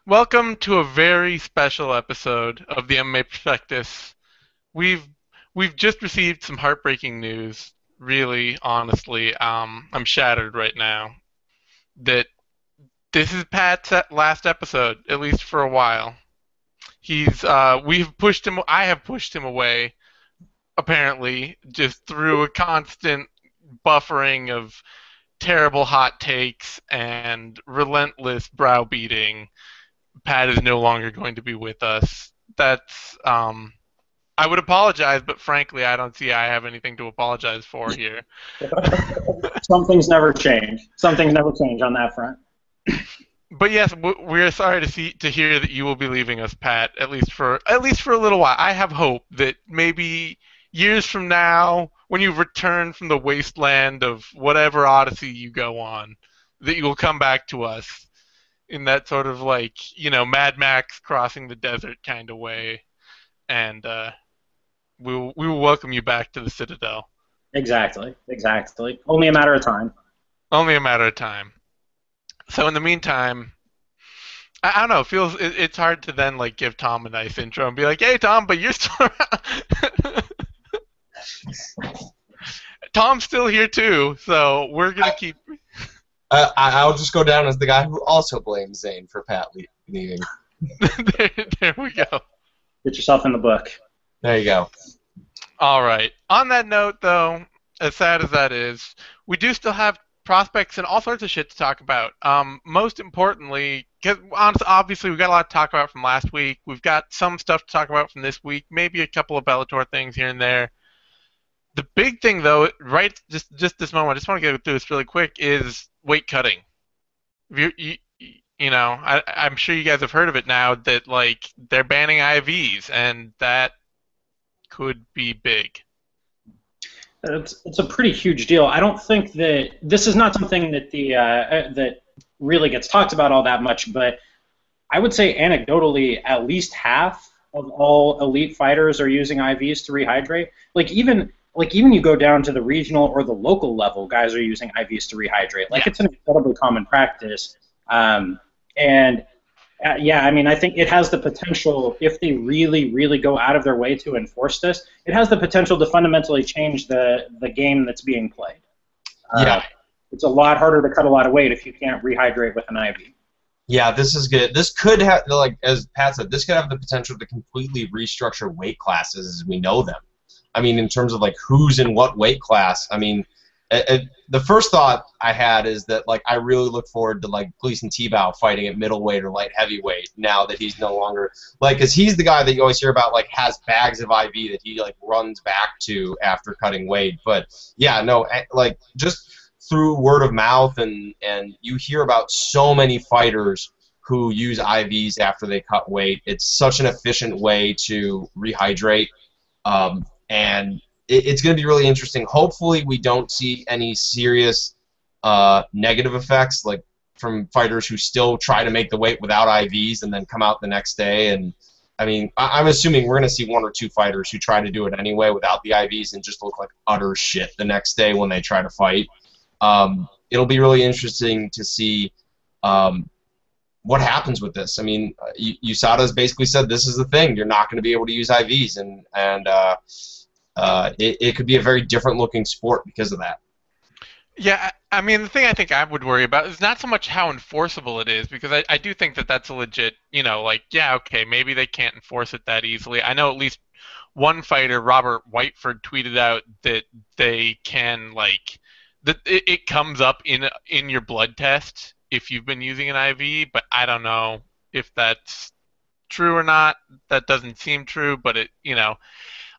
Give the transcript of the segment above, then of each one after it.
Welcome to a very special episode of the MMA Prospectus. We've we've just received some heartbreaking news. Really, honestly, I'm shattered right now that this is Pat's last episode, at least for a while. We've pushed him. I have pushed him away. Apparently, just through a constant buffering of terrible hot takes and relentless browbeating. Pat is no longer going to be with us. That's I would apologize, but frankly, I don't see I have anything to apologize for here. Some things never change. Some things never change on that front. But yes, we're sorry to hear that you will be leaving us, Pat. At least for a little while. I have hope that maybe years from now, when you return from the wasteland of whatever odyssey you go on, that you will come back to us in that sort of Mad Max crossing the desert kind of way, and we will welcome you back to the Citadel. Exactly. Exactly. Only a matter of time. Only a matter of time. So in the meantime, I don't know. It's hard to then give Tom a nice intro and be like, "Hey, Tom, but you're still around." Tom's still here too, so we're gonna keep. I'll just go down as the guy who also blames Zane for Pat leaving. there we go. Get yourself in the book. There you go. All right. On that note, though, as sad as that is, we do still have prospects and all sorts of shit to talk about. Most importantly, because obviously we've got a lot to talk about from last week. We've got some stuff to talk about from this week, maybe a couple of Bellator things here and there. The big thing, though, right just this moment, I just want to get through this really quick, is weight cutting. I'm sure you guys have heard of it now that they're banning IVs, and that could be big. It's a pretty huge deal. I don't think that this is not something that that really gets talked about all that much, but I would say anecdotally, at least half of all elite fighters are using IVs to rehydrate. Even you go down to the regional or the local level, guys are using IVs to rehydrate. It's an incredibly common practice. I think it has the potential, if they really, really go out of their way to enforce this, it has the potential to fundamentally change the game that's being played. It's a lot harder to cut a lot of weight if you can't rehydrate with an IV. Yeah, this is good. This could have, as Pat said, this could have the potential to completely restructure weight classes as we know them. I mean, in terms of who's in what weight class. I mean, the first thought I had is that I really look forward to Gleason Tebow fighting at middleweight or light heavyweight now that he's no longer because he's the guy that you always hear about has bags of IV that he runs back to after cutting weight. But yeah, no, just through word of mouth and you hear about so many fighters who use IVs after they cut weight. It's such an efficient way to rehydrate. And it's going to be really interesting. Hopefully we don't see any serious negative effects from fighters who still try to make the weight without IVs and then come out the next day. And I mean, I'm assuming we're going to see one or two fighters who try to do it anyway without the IVs and just look like utter shit the next day when they try to fight. It'll be really interesting to see what happens with this. I mean, USADA's basically said this is the thing. You're not going to be able to use IVs, and it could be a very different looking sport because of that. Yeah, I mean, the thing I think I would worry about is not so much how enforceable it is, because I do think that that's a legit, okay, maybe they can't enforce it that easily. I know at least one fighter, Robert Whiteford, tweeted out that they can, that it comes up in your blood test if you've been using an IV, but I don't know if that's true or not. That doesn't seem true, but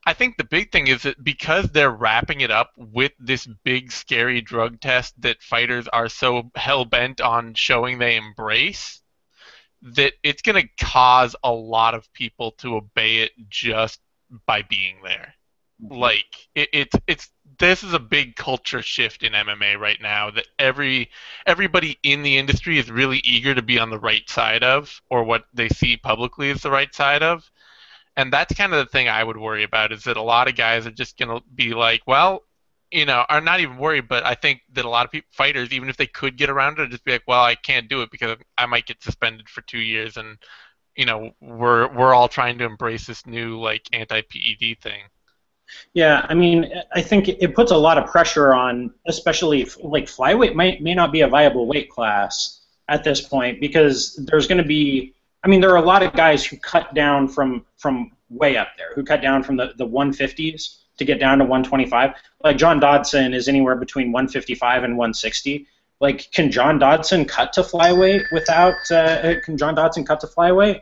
I think the big thing is that because they're wrapping it up with this big, scary drug test that fighters are so hell-bent on showing they embrace, that it's going to cause a lot of people to obey it just by being there. This is a big culture shift in MMA right now that everybody in the industry is really eager to be on the right side of, or what they see publicly as the right side of. And that's kind of the thing I would worry about, is that a lot of guys are just going to be like, well, are not even worried, but I think that a lot of fighters, even if they could get around it, just be like, well, I can't do it because I might get suspended for 2 years, and we're all trying to embrace this new like anti-PED thing. Yeah, I mean, I think it puts a lot of pressure on, especially like flyweight may not be a viable weight class at this point because there's going to be, I mean, there are a lot of guys who cut down from way up there, who cut down from the 150s to get down to 125. Like John Dodson is anywhere between 155 and 160. Like, can John Dodson cut to flyweight without? Can John Dodson cut to flyweight?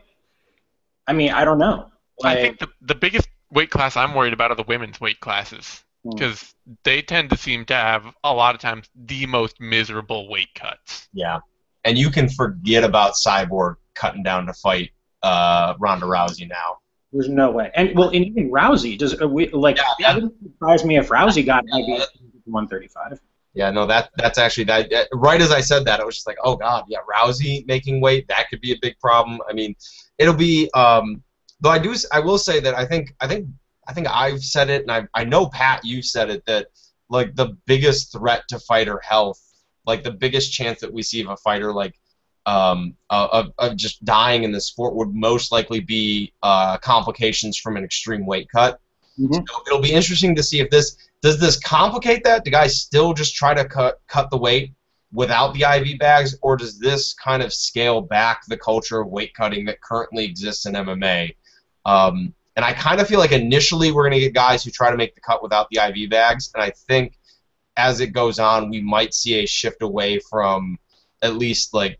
I mean, I don't know. Like, I think the biggest weight class I'm worried about are the women's weight classes because they tend to seem to have a lot of times the most miserable weight cuts. Yeah, and you can forget about Cyborg cutting down to fight Ronda Rousey now. There's no way. And even Rousey does. It wouldn't surprise me if Rousey got maybe 135. Yeah, no, that's actually that. Right as I said that, I was just like, oh god, yeah, Rousey making weight, that could be a big problem. I mean, it'll be. Though I will say that I think I've said it, and I know Pat, you said it, that like the biggest threat to fighter health, like the biggest chance that we see of a fighter like of just dying in the sport would most likely be complications from an extreme weight cut. Mm-hmm. So it'll be interesting to see if does this complicate that? Do guys still just try to cut the weight without the IV bags, or does this kind of scale back the culture of weight cutting that currently exists in MMA? And I kind of feel like initially we're going to get guys who try to make the cut without the IV bags, and I think as it goes on, we might see a shift away from at least like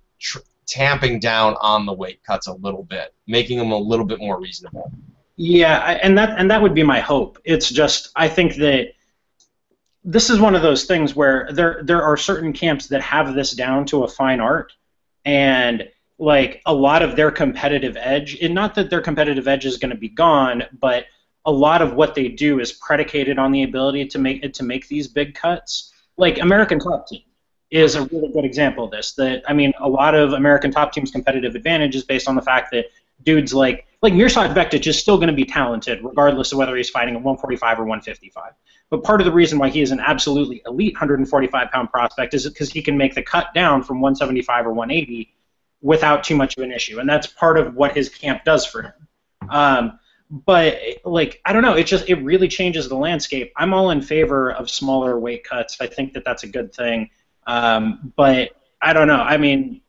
tamping down on the weight cuts a little bit, making them a little bit more reasonable. Yeah, and that would be my hope. It's just I think that this is one of those things where there are certain camps that have this down to a fine art, and like a lot of their competitive edge, and not that their competitive edge is going to be gone, but a lot of what they do is predicated on the ability to make these big cuts. Like American Top Team is a really good example of this. That I mean, a lot of American Top Team's competitive advantage is based on the fact that dudes like Mirsad Bektic is still going to be talented regardless of whether he's fighting at 145 or 155. But part of the reason why he is an absolutely elite 145-pound prospect is because he can make the cut down from 175 or 180 without too much of an issue, and that's part of what his camp does for him. But like I don't know, it really changes the landscape. I'm all in favor of smaller weight cuts. I think that that's a good thing. But I don't know. I mean,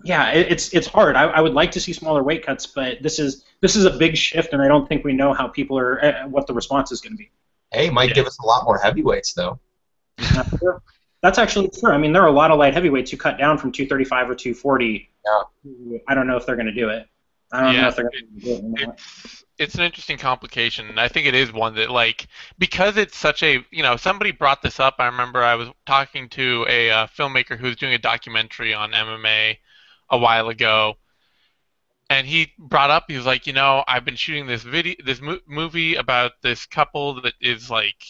yeah, it's hard. I would like to see smaller weight cuts, but this is a big shift, and I don't think we know how people are what the response is going to be. Hey, it might give us a lot more heavyweights though. That's actually true. I mean, there are a lot of light heavyweights who cut down from 235 or 240. Yeah. I don't know if they're going to do it. I don't know if they're going to do it or not. It's an interesting complication, and I think it is one that, like, because it's such a, somebody brought this up. I remember I was talking to a filmmaker who was doing a documentary on MMA a while ago, and he brought up, he was like, I've been shooting this movie about this couple that is like,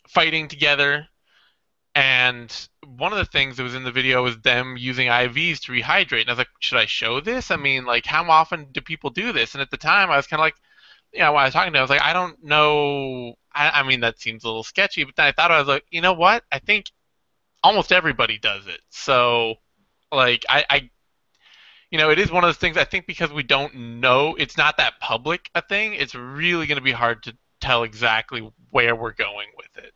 fighting together, and one of the things that was in the video was them using IVs to rehydrate, and I was like, should I show this? I mean, like, how often do people do this? And at the time, I was kind of like, when I was talking to him, I was like, I don't know. I mean, that seems a little sketchy, but then I thought, I was like, you know what? I think almost everybody does it. So, like, it is one of those things, I think because we don't know, it's not that public a thing, it's really going to be hard to tell exactly where we're going with it.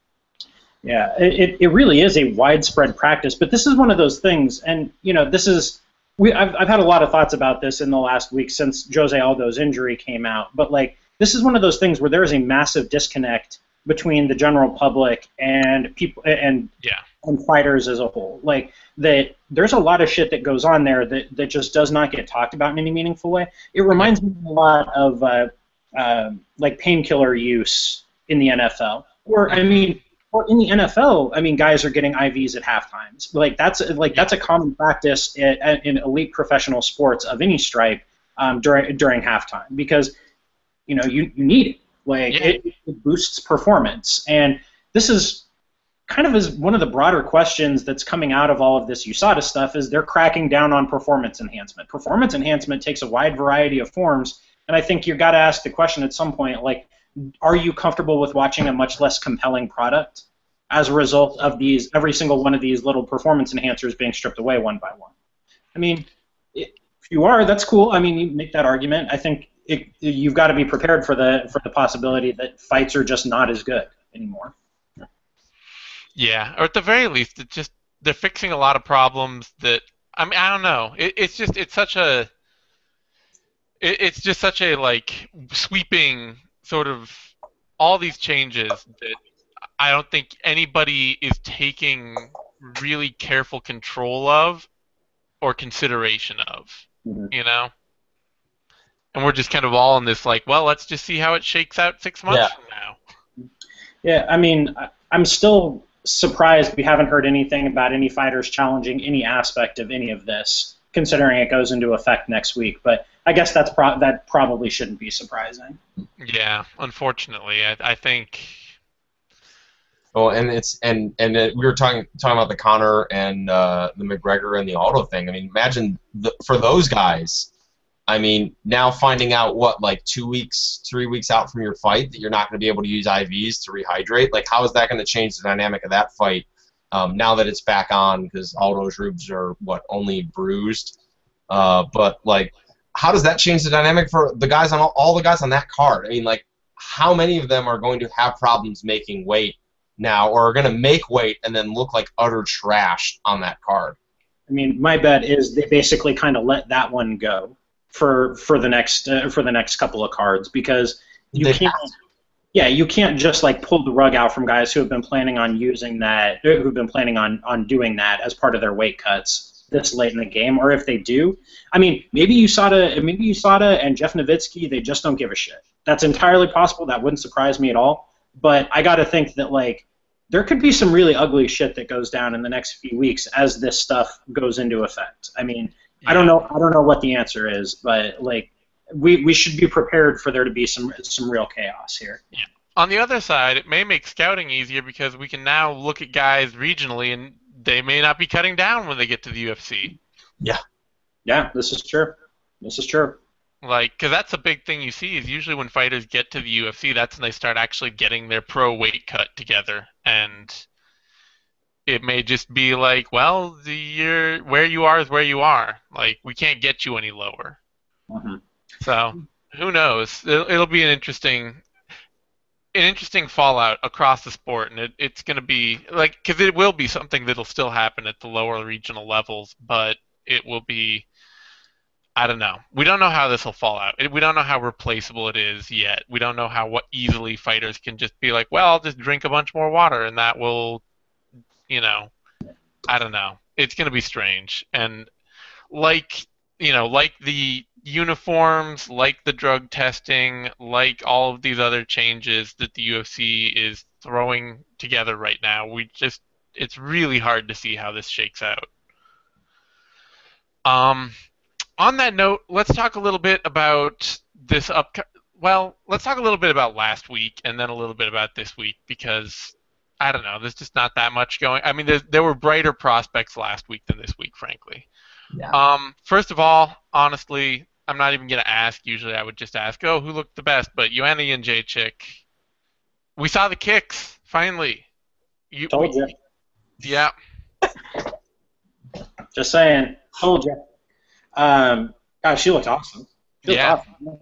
Yeah, it really is a widespread practice, but this is one of those things, and I've had a lot of thoughts about this in the last week since Jose Aldo's injury came out, but like this is one of those things where there is a massive disconnect between the general public and people and fighters as a whole. Like that, there's a lot of shit that goes on there that just does not get talked about in any meaningful way. It reminds me a lot of like painkiller use in the NFL, or in the NFL, guys are getting IVs at halftimes. That's a common practice in elite professional sports of any stripe during halftime because you need it. It boosts performance, and this is kind of is one of the broader questions that's coming out of all of this USADA stuff is they're cracking down on performance enhancement. Performance enhancement takes a wide variety of forms, and I think you've got to ask the question at some point, like, are you comfortable with watching a much less compelling product as a result of every single one of these little performance enhancers being stripped away one by one? I mean, if you are, that's cool. I mean, you make that argument. I think you've got to be prepared for the possibility that fights are just not as good anymore. Yeah, or at the very least, they're fixing a lot of problems that, I mean, I don't know. It's just such a like sweeping sort of all these changes that I don't think anybody is taking really careful control of or consideration of, you know? And we're just kind of all in this like, well, let's just see how it shakes out 6 months from now. Yeah, I mean, I'm still surprised we haven't heard anything about any fighters challenging any aspect of any of this, considering it goes into effect next week. But I guess that probably shouldn't be surprising. Yeah, unfortunately, I think. Oh, and we were talking about the Conor and the McGregor and the Aldo thing. I mean, imagine for those guys. I mean, now finding out like 2 weeks, 3 weeks out from your fight that you're not going to be able to use IVs to rehydrate. Like, how is that going to change the dynamic of that fight now that it's back on? Because Aldo's ribs are only bruised. But like, how does that change the dynamic for the guys on all the guys on that card? I mean, like, how many of them are going to have problems making weight now, or are going to make weight and then look like utter trash on that card? I mean, my bet is they basically kind of let that one go for the next couple of cards, because you can't just like pull the rug out from guys who have been planning on using that, who've been planning on doing that as part of their weight cuts this late in the game. Or if they do, I mean, maybe USADA and Jeff Nowitzki, they just don't give a shit. That's entirely possible. That wouldn't surprise me at all. But I got to think that like there could be some really ugly shit that goes down in the next few weeks as this stuff goes into effect. I mean, I don't know what the answer is, but like we should be prepared for there to be some real chaos here. Yeah. On the other side, it may make scouting easier because we can now look at guys regionally and they may not be cutting down when they get to the UFC. Yeah. Yeah, this is true. Like, because that's a big thing you see is usually when fighters get to the UFC, that's when they start actually getting their pro weight cut together. And it may just be like, well, where you are is where you are. Like, we can't get you any lower. Mm-hmm. So, who knows? It'll be an interesting fallout across the sport, and it's going to be like, because it will be something that'll still happen at the lower regional levels, but it will be, I don't know. We don't know how this will fall out. We don't know how replaceable it is yet. We don't know what easily fighters can just be like, well, I'll just drink a bunch more water, and that will, I don't know. It's going to be strange. And like the uniforms, like the drug testing, like all of these other changes that the UFC is throwing together right now, it's really hard to see how this shakes out. On that note, let's talk a little bit about let's talk a little bit about last week and then a little bit about this week, because I don't know, there's just not that much going. I mean, there were brighter prospects last week than this week, frankly. Yeah. First of all, honestly, I'm not even going to ask. Usually I would just ask, who looked the best? But Joanna Jedrzejczyk, we saw the kicks, finally. Told you. Yeah. Just saying. Told you. God, she looked awesome. Awesome.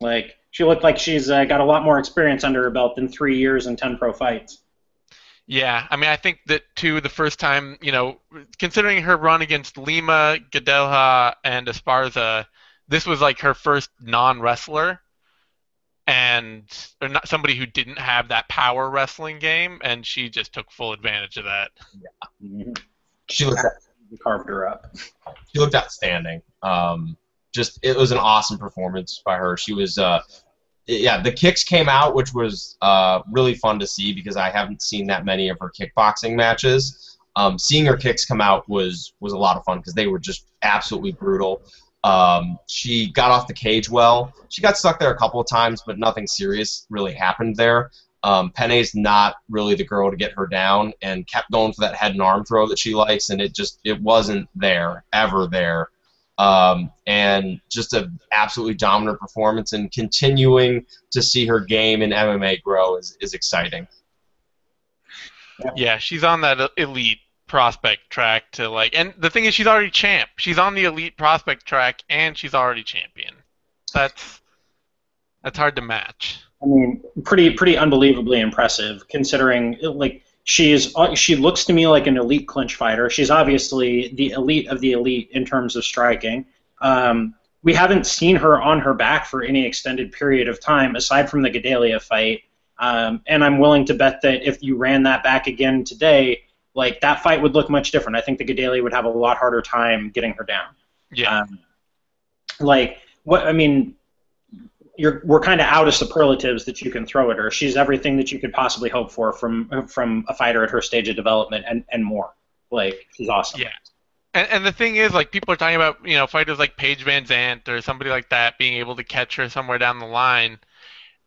Like, she looked like she's got a lot more experience under her belt than 3 years and 10 pro fights. Yeah, I mean, I think that, too, the first time, considering her run against Lima, Gadelha, and Esparza, this was like her first non-wrestler, or not somebody who didn't have that power wrestling game, and she just took full advantage of that. Yeah. Mm-hmm. She carved her up. She looked outstanding. It was an awesome performance by her. She was, the kicks came out, which was really fun to see because I haven't seen that many of her kickboxing matches. Seeing her kicks come out was a lot of fun because they were just absolutely brutal. She got off the cage well. She got stuck there a couple of times, but nothing serious really happened there. Penne's not really the girl to get her down and kept going for that head and arm throw that she likes, and it wasn't ever there. and just an absolutely dominant performance, and continuing to see her game in MMA grow is exciting. Yeah, she's on that elite prospect track to and the thing is, she's already champ. She's on the elite prospect track, and she's already champion. That's hard to match. I mean, pretty unbelievably impressive considering she looks to me like an elite clinch fighter. She's obviously the elite of the elite in terms of striking. We haven't seen her on her back for any extended period of time aside from the Gedalia fight. And I'm willing to bet that if you ran that back again today, that fight would look much different. I think the Gedalia would have a lot harder time getting her down. Yeah. We're kind of out of superlatives that you can throw at her. She's everything that you could possibly hope for from a fighter at her stage of development and more. She's awesome. Yeah. And the thing is, people are talking about, fighters like Paige Van Zandt or somebody like that being able to catch her somewhere down the line.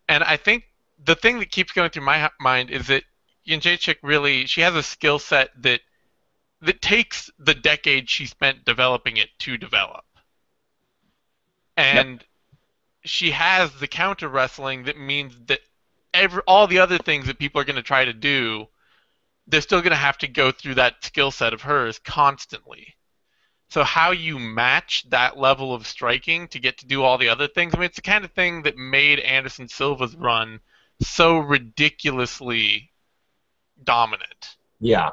And I think the thing that keeps going through my mind is that Jedrzejczyk really, she has a skill set that takes the decade she spent developing it to develop. And she has the counter wrestling that means that all the other things that people are going to try to do, they're still going to have to go through that skill set of hers constantly. So how you match that level of striking to get to do all the other things, it's the kind of thing that made Anderson Silva's run so ridiculously dominant. Yeah.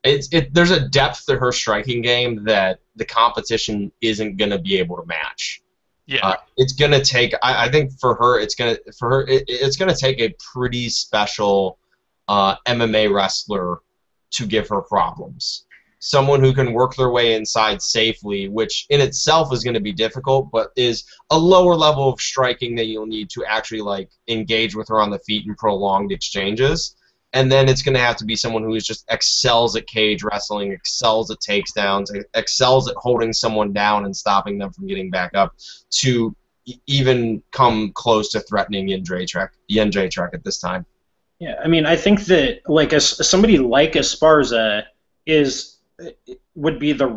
There's a depth to her striking game that the competition isn't going to be able to match. Yeah. It's going to take, I think for her, it's going to take a pretty special MMA wrestler to give her problems. Someone who can work their way inside safely, which in itself is going to be difficult, but is a lower level of striking that you'll need to actually engage with her on the feet in prolonged exchanges. And then it's going to have to be someone who just excels at cage wrestling, excels at takedowns, excels at holding someone down and stopping them from getting back up to even come close to threatening Jedrzejczyk at this time. Yeah, I think that somebody like Esparza would be the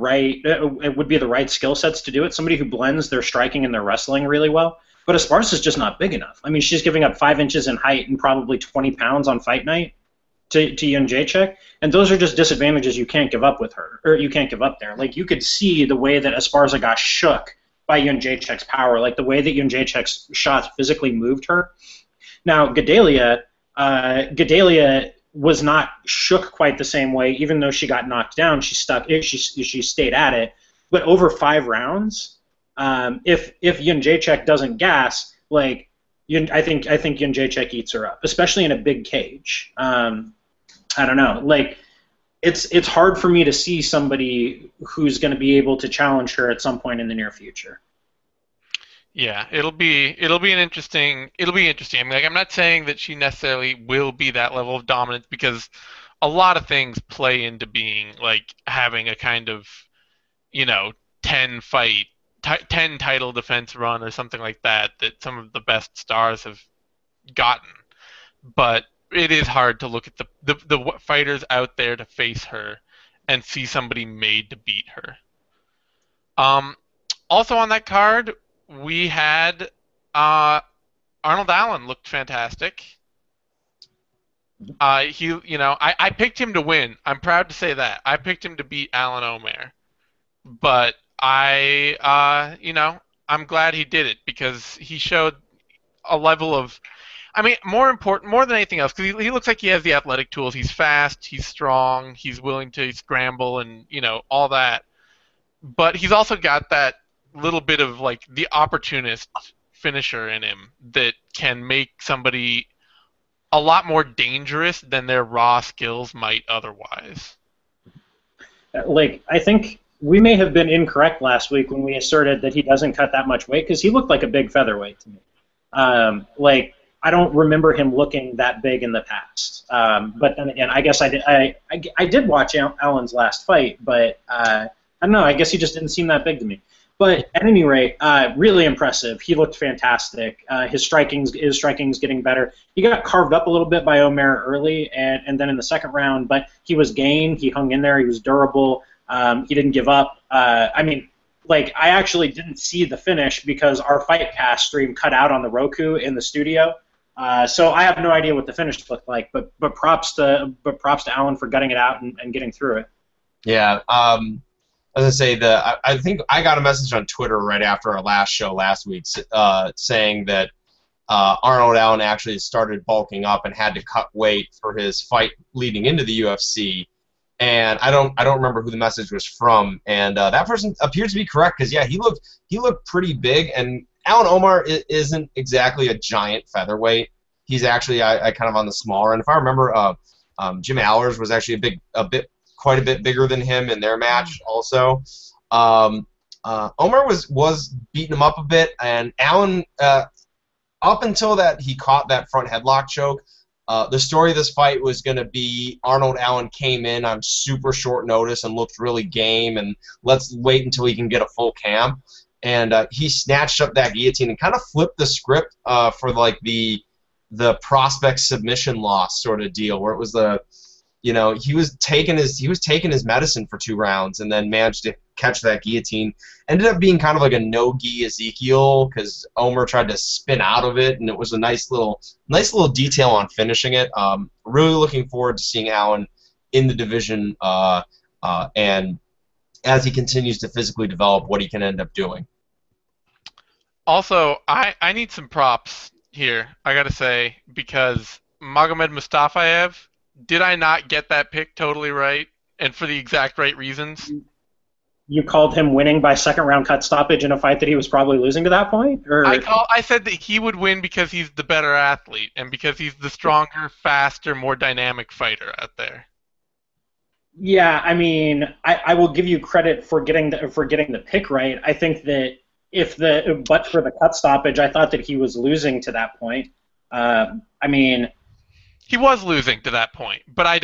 right skill sets to do it. Somebody who blends their striking and their wrestling really well. But Esparza's just not big enough. She's giving up 5 inches in height and probably 20 pounds on fight night to Jedrzejczyk, and those are just disadvantages you can't give up with her, or you can't give up there. You could see the way that Esparza got shook by Jedrzejczyk's power, the way that Jedrzejczyk's shots physically moved her. Now, Gedalia was not shook quite the same way, even though she got knocked down. She stayed at it. But over 5 rounds, if Jedrzejczyk doesn't gas, I think Jedrzejczyk eats her up, especially in a big cage. I don't know. It's hard for me to see somebody who's going to be able to challenge her at some point in the near future. Yeah, it'll be interesting. I'm not saying that she necessarily will be that level of dominance, because a lot of things play into being having a kind of 10 title defense run or something like that some of the best stars have gotten. But it is hard to look at the fighters out there to face her and see somebody made to beat her. Also on that card, we had Arnold Allen looked fantastic. I picked him to win. I'm proud to say that. I picked him to beat Alan Omer. But I'm glad he did it, because he showed a level of, more than anything else, because he looks like he has the athletic tools. He's fast, he's strong, he's willing to scramble, and all that. But he's also got that little bit of the opportunist finisher in him that can make somebody a lot more dangerous than their raw skills might otherwise. I think we may have been incorrect last week when we asserted that he doesn't cut that much weight, because he looked like a big featherweight to me. I don't remember him looking that big in the past. But then again, I guess I did watch Allen's last fight, but I don't know. I guess he just didn't seem that big to me. But at any rate, really impressive. He looked fantastic. His striking's getting better. He got carved up a little bit by Omer early, and then in the second round, but he was game. He hung in there. He was durable. He didn't give up. like I actually didn't see the finish because our Fight Pass stream cut out on the Roku in the studio. So I have no idea what the finish looked like, but props to Allen for gutting it out and getting through it. Yeah. As I say, I think I got a message on Twitter right after our last show last week saying that Arnold Allen actually started bulking up and had to cut weight for his fight leading into the UFC. And I don't remember who the message was from. And that person appears to be correct because yeah, he looked pretty big. And Alan Omar isn't exactly a giant featherweight. He's actually kind of on the smaller end. If I remember, Jim Allers was actually quite a bit bigger than him in their match also. Omar was beating him up a bit, and Allen, up until that he caught that front headlock choke, the story of this fight was going to be Arnold Allen came in on super short notice and looked really game, and let's wait until he can get a full camp. And he snatched up that guillotine and kind of flipped the script for like the prospect submission loss sort of deal, where it was he was taking his medicine for 2 rounds and then managed to catch that guillotine. Ended up being kind of like a no-gi Ezekiel because Omer tried to spin out of it, and it was a nice little detail on finishing it. Really looking forward to seeing Allen in the division and as he continues to physically develop what he can end up doing. Also, I need some props here, I gotta say, because Magomed Mustafayev, did I not get that pick totally right, and for the exact right reasons? You called him winning by second-round cut stoppage in a fight that he was probably losing to that point? Or? I said that he would win because he's the better athlete, and because he's the stronger, faster, more dynamic fighter out there. Yeah, I mean, I will give you credit for getting the pick right. I think that but for the cut stoppage, I thought that he was losing to that point. I mean, he was losing to that point, but I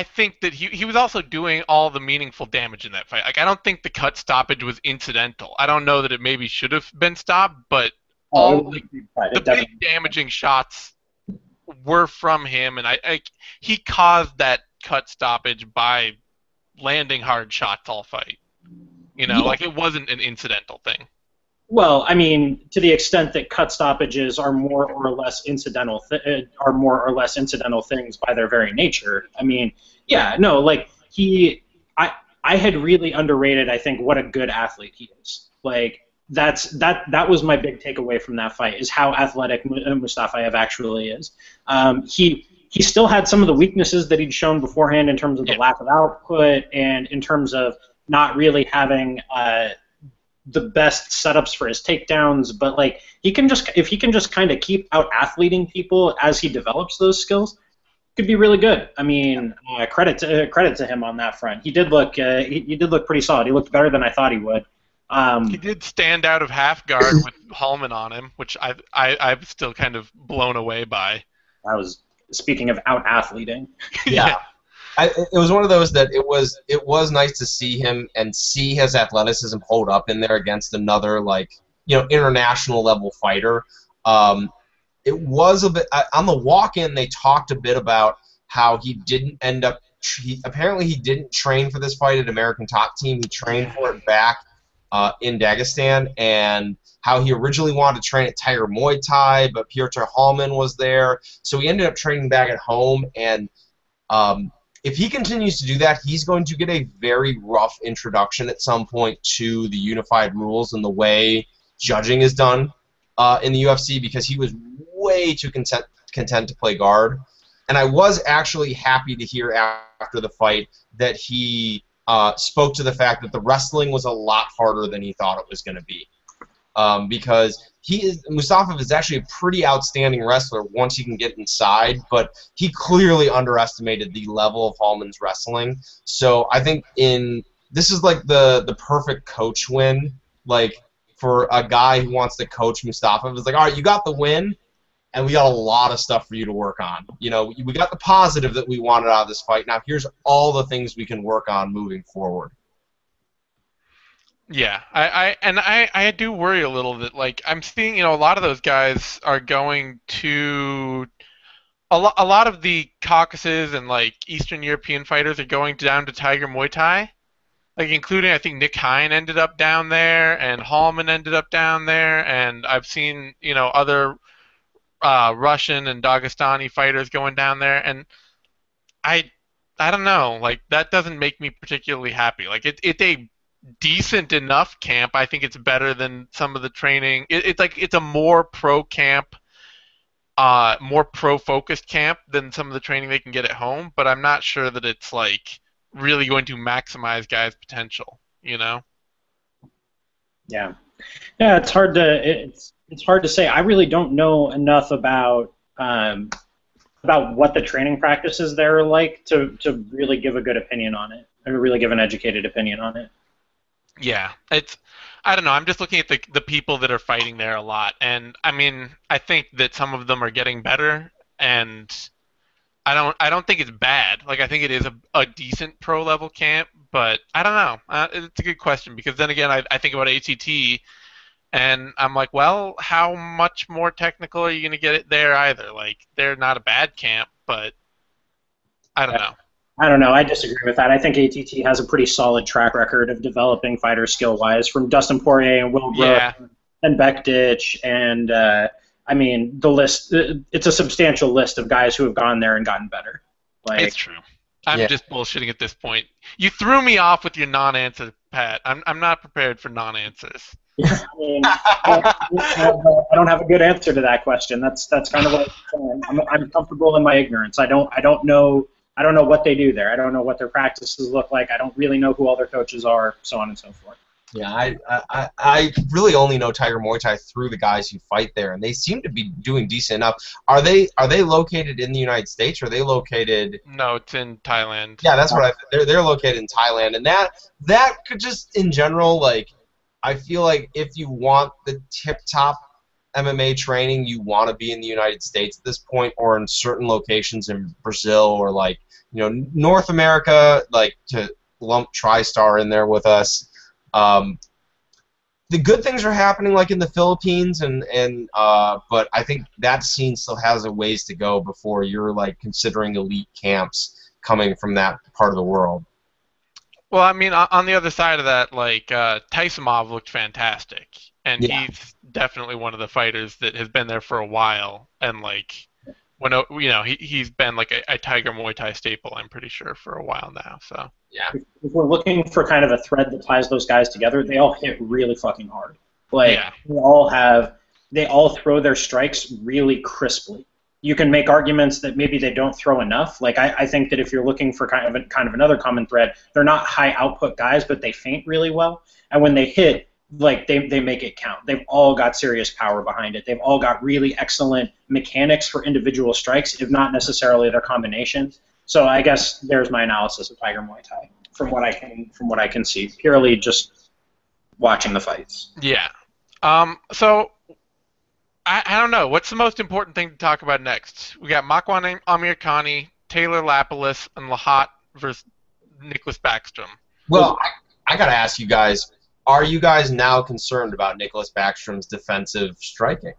think that he was also doing all the meaningful damage in that fight. Like, I don't think the cut stoppage was incidental. I don't know that it maybe should have been stopped, but the big damaging shots were from him, and he caused that cut stoppage by landing hard shots all fight. Like it wasn't an incidental thing. Well, I mean, to the extent that cut stoppages are more or less incidental things by their very nature. I mean, yeah, no, like I had really underrated, I think, what a good athlete he is. Like that was my big takeaway from that fight, is how athletic Mustafayev actually is. He still had some of the weaknesses that he'd shown beforehand in terms of the lack of output and in terms of not really having the best setups for his takedowns, but like if he can just kind of keep out athleting people as he develops those skills, could be really good. I mean, credit to him on that front. He did look pretty solid. He looked better than I thought he would. He did stand out of half guard with Hallman on him, which I'm still kind of blown away by. I was speaking of out athleting. Yeah. It was one of those that it was nice to see him and see his athleticism hold up in there against another international level fighter. It was a bit on the walk-in. They talked a bit about how he didn't end up. Apparently, he didn't train for this fight at American Top Team. He trained for it back in Dagestan, and how he originally wanted to train at Tiger Muay Thai, but Piotr Hallman was there, so he ended up training back at home. And if he continues to do that, he's going to get a very rough introduction at some point to the unified rules and the way judging is done in the UFC, because he was way too content to play guard. And I was actually happy to hear after the fight that he spoke to the fact that the wrestling was a lot harder than he thought it was going to be. Because Mustafa is actually a pretty outstanding wrestler once he can get inside, but he clearly underestimated the level of Hallman's wrestling. So I think this is like the perfect coach win, like for a guy who wants to coach Mustafa. It's like, all right, you got the win, and we got a lot of stuff for you to work on. We got the positive that we wanted out of this fight. Now here's all the things we can work on moving forward. Yeah, I do worry a little that, like, I'm seeing, a lot of those guys are going to a lot of the Caucasus and like Eastern European fighters are going down to Tiger Muay Thai, like including I think Nick Hine ended up down there, and Hallman ended up down there, and I've seen other Russian and Dagestani fighters going down there, and I I don't know, like that doesn't make me particularly happy. Like it's a decent enough camp. I think it's better than some of the training. It's like it's a more pro camp, more pro focused camp than some of the training they can get at home. But I'm not sure that it's like really going to maximize guys' potential. Yeah, yeah. It's hard to say. I really don't know enough about what the training practices there are like to really give a good opinion on it, or really give an educated opinion on it. Yeah, I don't know. I'm just looking at the people that are fighting there a lot, and I mean, I think that some of them are getting better, and I don't think it's bad. Like I think it is a decent pro level camp, but I don't know. It's a good question because then again, I think about ATT, and I'm like, well, how much more technical are you going to get it there either? Like they're not a bad camp, but I don't know. I don't know. I disagree with that. I think ATT has a pretty solid track record of developing fighters skill-wise, from Dustin Poirier and Will Brooke Yeah, and Bektic, and I mean the list. It's a substantial list of guys who have gone there and gotten better. it's Like, true. I'm Yeah. just bullshitting at this point. You threw me off with your non-answer, Pat. I'm not prepared for non-answers. I mean, I don't have a good answer to that question. That's kind of what I'm saying. I'm comfortable in my ignorance. I don't know. I don't know what they do there. I don't know what their practices look like. I don't really know who all their coaches are, so on and so forth. Yeah, I really only know Tiger Muay Thai through the guys who fight there, and they seem to be doing decent enough. Are they located in the United States, or are they located? No, it's in Thailand. Yeah, that's what they're located in Thailand, and that could just in general, like, I feel like if you want the tip top MMA training, you want to be in the United States at this point, or in certain locations in Brazil, or like North America, like to lump TriStar in there with us. The good things are happening like in the Philippines, but I think that scene still has a ways to go before you're like considering elite camps coming from that part of the world. Well, I mean, on the other side of that, like Tysonov looked fantastic, and Yeah. he's definitely one of the fighters that has been there for a while, and like he's been like a Tiger Muay Thai staple, I'm pretty sure, for a while now. So Yeah. If we're looking for kind of a thread that ties those guys together, they all hit really fucking hard. Like Yeah. they all throw their strikes really crisply. You can make arguments that maybe they don't throw enough. Like I think that if you're looking for kind of another common thread, they're not high output guys, but they feint really well. And when they hit, like they make it count. They've all got serious power behind it. They've all got really excellent mechanics for individual strikes, if not necessarily their combinations. So I guess there's my analysis of Tiger Muay Thai from what I can see, purely just watching the fights. yeah. So I don't know. What's the most important thing to talk about next? We got Makwan Amirkhani, Taylor Lapilus, and Lahat versus Nicholas Backstrom. Well, I gotta ask you guys: are you guys now concerned about Nicholas Backstrom's defensive striking?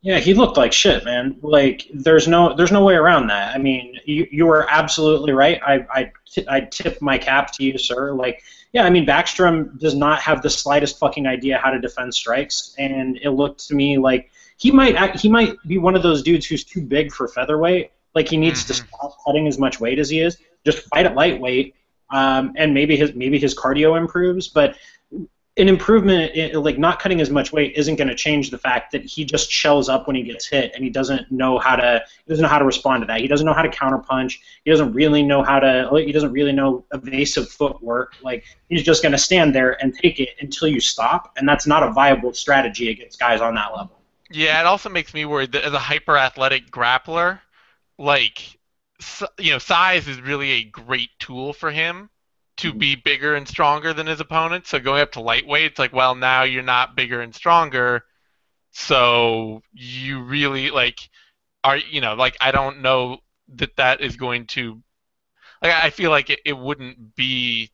Yeah, he looked like shit, man. Like there's no way around that. I mean, you were absolutely right. I tip my cap to you, sir. Like, yeah, I mean, Backstrom does not have the slightest fucking idea how to defend strikes, and it looked to me like he might be one of those dudes who's too big for featherweight. Like he needs to stop cutting as much weight as he is. Just fight at lightweight, and maybe his cardio improves, but an improvement like not cutting as much weight isn't going to change the fact that he just shells up when he gets hit, and he doesn't know how to respond to that. He doesn't know how to counterpunch. He doesn't really know evasive footwork. Like he's just going to stand there and take it until you stop, and that's not a viable strategy against guys on that level. Yeah, it also makes me worried that as a hyper athletic grappler, like size is really a great tool for him to be bigger and stronger than his opponent. So going up to lightweight, it's like, well, now you're not bigger and stronger, so you really I don't know that is going to, like, I feel like it wouldn't be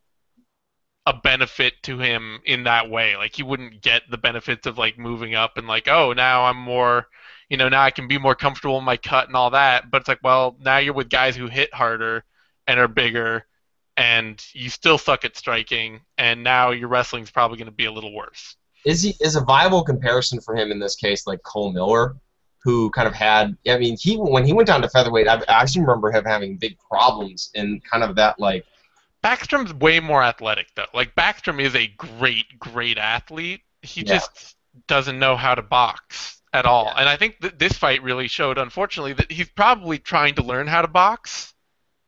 a benefit to him in that way. Like he wouldn't get the benefits of like moving up and like, oh, now I'm more, now I can be more comfortable in my cut and all that. But it's like, well, now you're with guys who hit harder and are bigger, and you still suck at striking, and now your wrestling's probably going to be a little worse. Is a viable comparison for him in this case like Cole Miller, who kind of had, I mean, when he went down to featherweight, I actually remember him having big problems in kind of that, like... Backstrom's way more athletic, though. Like, Backstrom is a great, great athlete. He just doesn't know how to box at all. Yeah. And I think that this fight really showed, unfortunately, that he's probably trying to learn how to box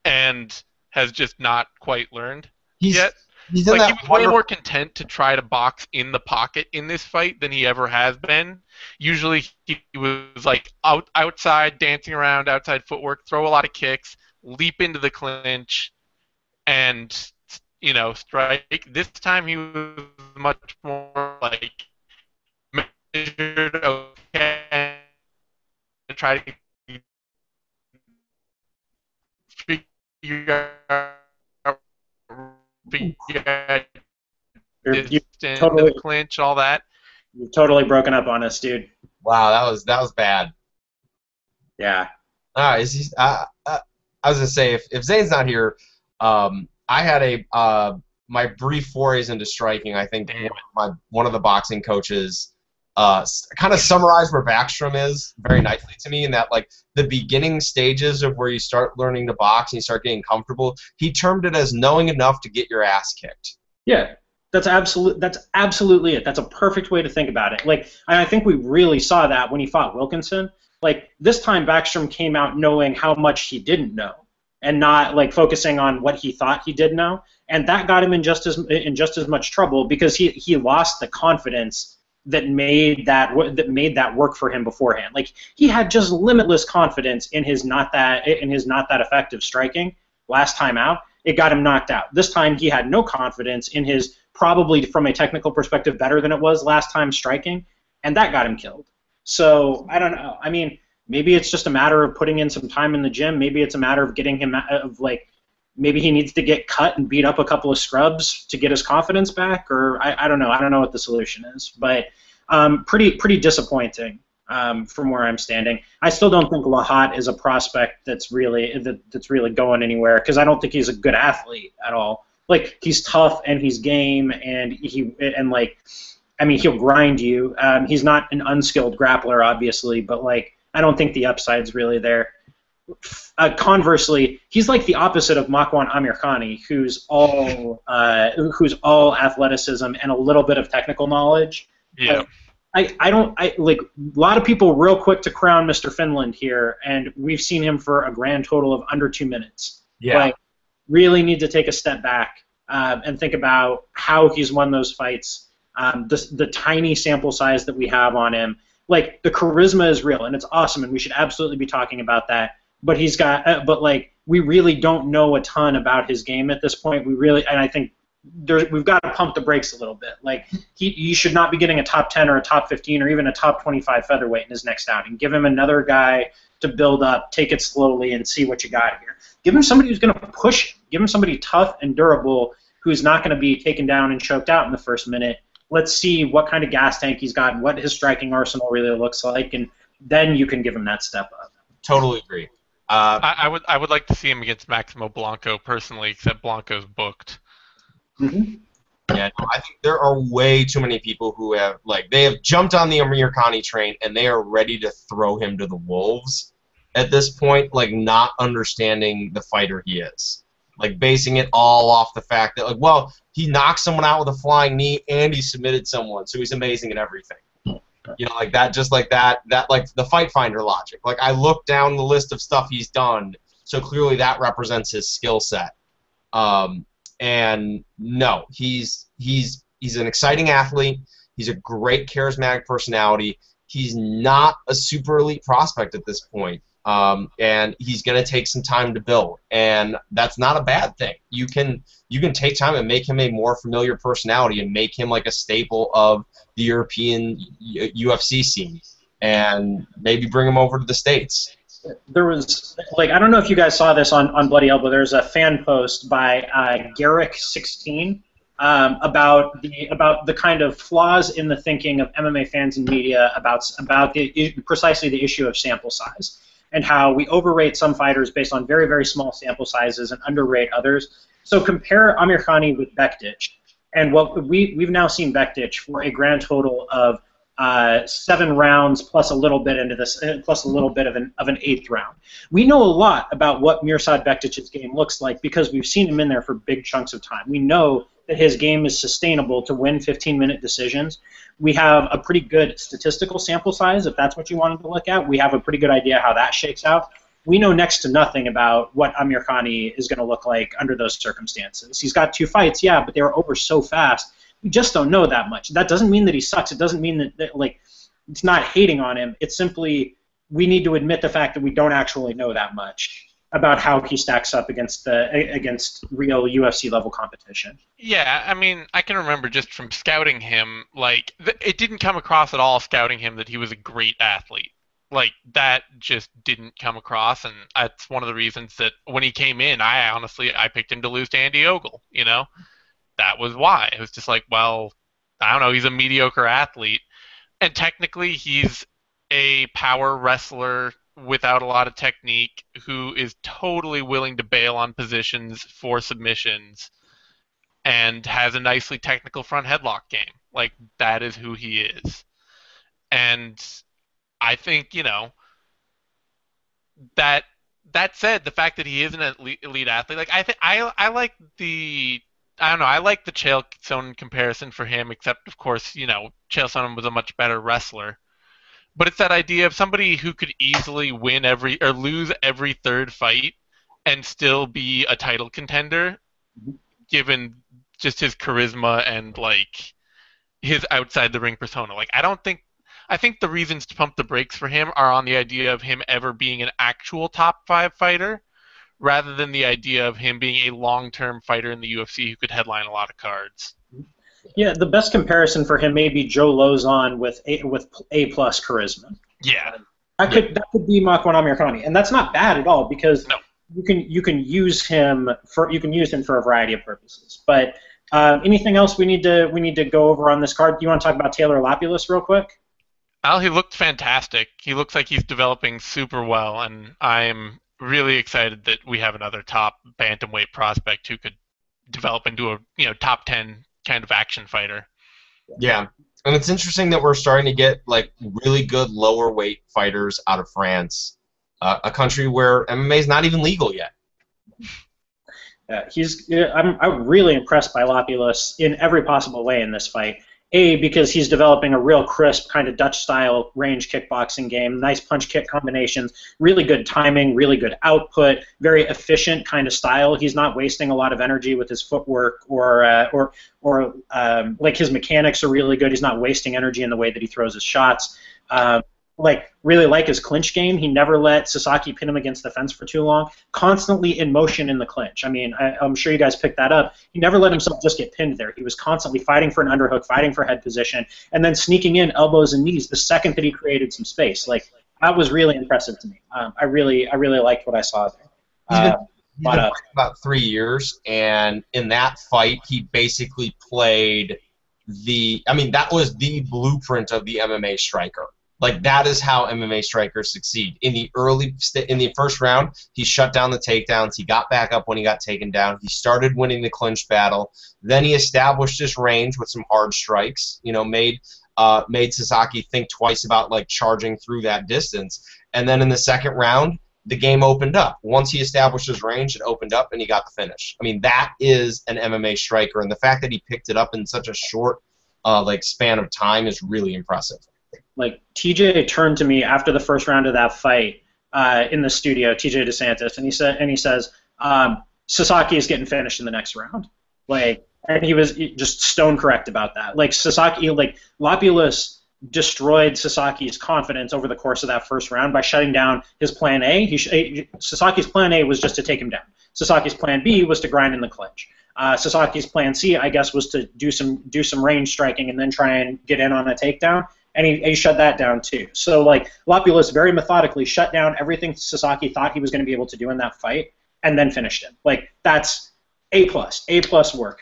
and has just not quite learned yet. He was way more content to try to box in the pocket in this fight than he ever has been. Usually he was like outside, dancing around, outside footwork, throw a lot of kicks, leap into the clinch, and strike. This time he was much more like measured, okay, and try to figure out. Totally, the clinch, all that. You've totally broken up on us, dude. Wow, that was bad. Yeah. I was gonna say if Zane's not here, I had my brief forays into striking. I think one of the boxing coaches kind of summarized where Backstrom is very nicely to me, in that like the beginning stages of where you start learning to box and you start getting comfortable. He termed it as knowing enough to get your ass kicked. Yeah, that's absolutely it. That's a perfect way to think about it. Like, and I think we really saw that when he fought Wilkinson. Like, this time Backstrom came out knowing how much he didn't know, and not like focusing on what he thought he did know, and that got him in just as much trouble, because he lost the confidence that made that work for him beforehand. Like, he had just limitless confidence in his not that effective striking last time out. It got him knocked out. This time he had no confidence in his, probably from a technical perspective, better than it was last time striking, and that got him killed. So I don't know. I mean, maybe it's just a matter of putting in some time in the gym. Maybe it's a matter of getting him maybe he needs to get cut and beat up a couple of scrubs to get his confidence back, or I don't know. I don't know what the solution is, but pretty disappointing from where I'm standing. I still don't think Lahat is a prospect that's really going anywhere, because I don't think he's a good athlete at all. Like, he's tough and he's game, and he'll grind you. He's not an unskilled grappler, obviously, but like, I don't think the upside's really there. Conversely, he's like the opposite of Makwan Amirkhani, who's all athleticism and a little bit of technical knowledge. Yeah. A lot of people real quick to crown Mr. Finland here, and we've seen him for a grand total of under 2 minutes. Yeah. Like, really need to take a step back and think about how he's won those fights. The tiny sample size that we have on him. Like, the charisma is real, and it's awesome, and we should absolutely be talking about that. But we really don't know a ton about his game at this point. And I think we've got to pump the brakes a little bit. Like, he should not be getting a top 10 or a top 15 or even a top 25 featherweight in his next outing. Give him another guy to build up, take it slowly, and see what you got here. Give him somebody who's going to push him. Give him somebody tough and durable who's not going to be taken down and choked out in the first minute. Let's see what kind of gas tank he's got, what his striking arsenal really looks like, and then you can give him that step up. Totally agree. I would like to see him against Maximo Blanco personally, except Blanco's booked. Mm-hmm. Yeah, no, I think there are way too many people who have jumped on the Amirkhani train and they are ready to throw him to the wolves at this point, like, not understanding the fighter he is, like basing it all off the fact that, like, well, he knocked someone out with a flying knee and he submitted someone, so he's amazing at everything. Like that, just like that like the Fight Finder logic. Like, I look down the list of stuff he's done, so clearly that represents his skill set. And no, he's an exciting athlete. He's a great charismatic personality. He's not a super elite prospect at this point. And he's going to take some time to build, and that's not a bad thing. You can take time and make him a more familiar personality and make him like a staple of the European UFC scene, and maybe bring him over to the States. There was, like, I don't know if you guys saw this on Bloody Elbow. There's a fan post by Garrick16 about the kind of flaws in the thinking of MMA fans and media about precisely the issue of sample size, and how we overrate some fighters based on very, very small sample sizes and underrate others. So compare Amirkhani with Bektic, and what we've now seen Bektic for a grand total of 7 rounds plus a little bit into this, plus a little bit of an 8th round. We know a lot about what Mirsad Bektic's game looks like because we've seen him in there for big chunks of time. We know that his game is sustainable to win 15-minute decisions. We have a pretty good statistical sample size, if that's what you wanted to look at. We have a pretty good idea how that shakes out. We know next to nothing about what Amirkhani is going to look like under those circumstances. He's got 2 fights, yeah, but they were over so fast. We just don't know that much. That doesn't mean that he sucks. It doesn't mean that like, it's not hating on him. It's simply we need to admit the fact that we don't actually know that much about how he stacks up against real UFC level competition. Yeah, I mean, I can remember just from scouting him, like, it didn't come across at all scouting him that he was a great athlete. Like, that just didn't come across, and that's one of the reasons that when he came in, I picked him to lose to Andy Ogle, you know? That was why. It was just like, well, I don't know, he's a mediocre athlete, and technically he's a power wrestler without a lot of technique who is totally willing to bail on positions for submissions and has a nicely technical front headlock game. Like, that is who he is. And I think, you know, that said, the fact that he is an elite athlete, like, I like the, I don't know, I like the Chael Sonnen comparison for him, except, of course, you know, Chael Sonnen was a much better wrestler. But it's that idea of somebody who could easily win or lose every 3rd fight and still be a title contender, given just his charisma and, like, his outside the ring persona. Like, I think the reasons to pump the brakes for him are on the idea of him ever being an actual top 5 fighter, rather than the idea of him being a long-term fighter in the UFC who could headline a lot of cards. Yeah, the best comparison for him may be Joe Lozon with A plus charisma. Yeah, That could be Makwan Amirkhani, and that's not bad at all because you can use him for a variety of purposes. But anything else we need to go over on this card? Do you want to talk about Taylor Lapilus real quick? Well, he looked fantastic. He looks like he's developing super well, and I'm really excited that we have another top bantamweight prospect who could develop into a top 10 kind of action fighter. Yeah, and it's interesting that we're starting to get like really good lower weight fighters out of France, a country where MMA is not even legal yet. I'm really impressed by Lapilus in every possible way in this fight. A, because he's developing a real crisp kind of Dutch-style range kickboxing game, nice punch-kick combinations, really good timing, really good output, very efficient kind of style. He's not wasting a lot of energy with his footwork or like his mechanics are really good. He's not wasting energy in the way that he throws his shots. Really like his clinch game. He never let Sasaki pin him against the fence for too long. Constantly in motion in the clinch. I mean, I'm sure you guys picked that up. He never let himself just get pinned there. He was constantly fighting for an underhook, fighting for head position, and then sneaking in elbows and knees the second that he created some space. Like, that was really impressive to me. I really liked what I saw there. He's been about 3 years, and in that fight, he basically played that was the blueprint of the MMA striker. Like, that is how MMA strikers succeed. In the first round, he shut down the takedowns. He got back up when he got taken down. He started winning the clinch battle. Then he established his range with some hard strikes. You know, made Sasaki think twice about like charging through that distance. And then in the second round, the game opened up. Once he established his range, it opened up and he got the finish. I mean, that is an MMA striker, and the fact that he picked it up in such a short span of time is really impressive. Like, TJ turned to me after the first round of that fight in the studio, TJ DeSantis, and he says, Sasaki is getting finished in the next round. Like, and he was just stone correct about that. Like, Lapilus destroyed Sasaki's confidence over the course of that first round by shutting down his plan A. Sasaki's plan A was just to take him down. Sasaki's plan B was to grind in the clinch. Sasaki's plan C, I guess, was to do some range striking and then try and get in on a takedown. And he shut that down too. So, like, Lapilus very methodically shut down everything Sasaki thought he was going to be able to do in that fight, and then finished him. Like, that's A+ work.